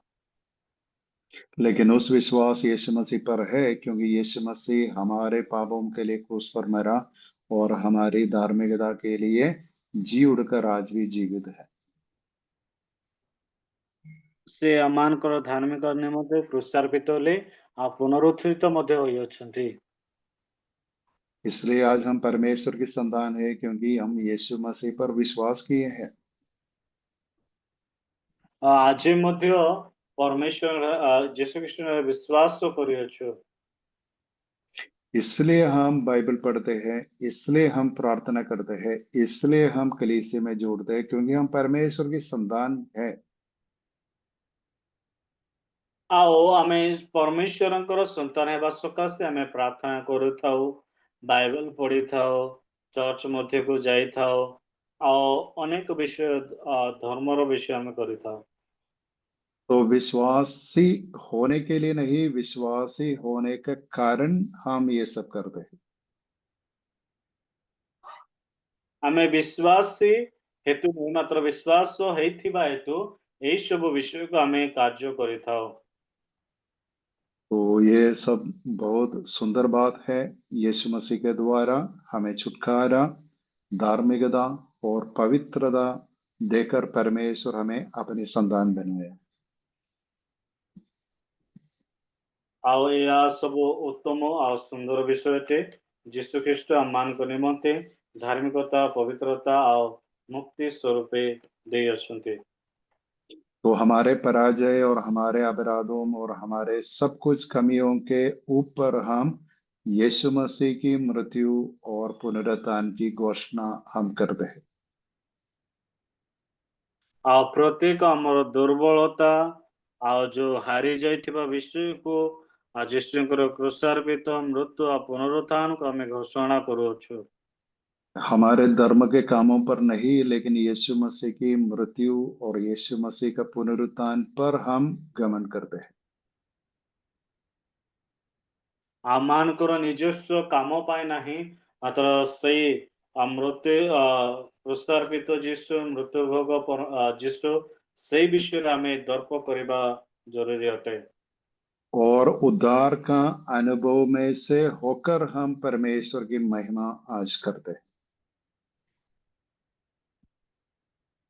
लेकिन उस विश्वास यीशु मसीह पर है क्योंकि यीशु मसीह हमारे पापों के लिए क्रूस पर मरा और हमारी धार्मिकता के लिए जी उड़कर आज भी जीवित है। ସେ ଆମମାନଙ୍କର ଧାର୍ମିକ ନିମନ୍ତେ କ୍ରୁଶାର୍ପିତ ହେଲେ ଆଉ ପୁନରୁତ୍ଥିତ ମଧ୍ୟ ହୋଇଅଛନ୍ତି। इसलिए आज हम परमेश्वर की संतान है क्योंकि हम यीशु मसीह पर विश्वास किए हैं। ଆଜି ମଧ୍ୟ ପରମେଶ୍ୱର ଯୀଶୁ ଖ୍ରୀଷ୍ଟରେ ବିଶ୍ୱାସ କରିଅଛୁ। इसलिए हम बाइबल पढ़ते हैं, इसलिए हम प्रार्थना करते हैं, इसलिए हम कलीसिया में जुड़ते हैं क्योंकि हम परमेश्वर की संतान है। ଆଉ ଆମେ ପରମେଶ୍ୱରଙ୍କର ସନ୍ତାନ ହେବା ସକାଶେ ଆମେ ପ୍ରାର୍ଥନା କରୁଥାଉ, ବାଇବଲ ପଢିଥାଉ, ଚର୍ଚ୍ଚ ମଧ୍ୟକୁ ଯାଇଥାଉ, ଆଉ ଅନେକ ବିଷୟ ଧର୍ମର ବିଷୟ ଆମେ କରିଥାଉ। तो विश्वासी होने के लिए नहीं, विश्वासी होने के कारण हम ये सब करते हैं। ଆମେ ବିଶ୍ୱାସୀ ହେତୁ ନୁହେଁ, ମାତ୍ର ବିଶ୍ୱାସ ହେଇଥିବା ହେତୁ ଏଇ ସବୁ ବିଷୟକୁ ଆମେ କାର୍ଯ୍ୟ କରିଥାଉ। तो ये सब बहुत सुंदर बात है। यीशु मसीह के द्वारा हमें छुटकारा, धार्मिकता और पवित्रता देकर परमेश्वर हमें अपनी संतान बनाया। ଆଉ ଏହା ସବୁ ଉତ୍ତମ ଆଉ ସୁନ୍ଦର ବିଷୟଟେ। ଯୀଶୁ ଖ୍ରୀଷ୍ଟ ଆମମାନଙ୍କ ନିମନ୍ତେ ଧାର୍ମିକତା, ପବିତ୍ରତା ଆଉ ମୁକ୍ତି ସ୍ୱରୂପେ ଦେଇଅଛନ୍ତି। तो हमारे पराजय और हमारे अपराधों और हमारे सब कुछ कमियों के ऊपर हम यीशु मसीह की मृत्यु और पुनरुत्थान की घोषणा हम करते हैं। ଆଉ ପ୍ରତ୍ୟେକ ଆମର ଦୁର୍ବଳତା ଆଉ ଯୋଉ ହାରି ଯାଇଥିବା ବିଷୟକୁ ଯୀଶୁଙ୍କର କ୍ରୁଶାର୍ପିତ ମୃତ୍ୟୁ ଆଉ ପୁନରୁତ୍ଥାନକୁ ଆମେ ଘୋଷଣା କରୁଅଛୁ। हमारे धर्म के कामों पर नहीं, लेकिन यीशु मसीह की मृत्यु और यीशु मसीह का पुनरुत्थान पर हम गमन करते हैं। ଆମମାନଙ୍କର ନିଜସ୍ୱ କାମ ପାଇଁ ନାହିଁ, ମାତ୍ର ସେଇ ମୃତ୍ୟୁ କ୍ରୁଶାର୍ପିତ ଯୀଶୁ, ମୃତ୍ୟୁ ଭୋଗ ଯୀଶୁ, ସେଇ ବିଷୟରେ ଆମେ ଦର୍ପ କରିବା ଜରୁରୀ ଅଟେ। और उद्धार का अनुभव में से होकर हम परमेश्वर की महिमा आज करते हैं।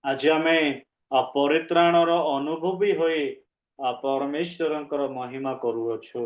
ଆଜି ଆମେ ପରିତ୍ରାଣର ଅନୁଭବୀ ହୋଇ ପରମେଶ୍ୱରଙ୍କର ମହିମା କରୁଅଛୁ।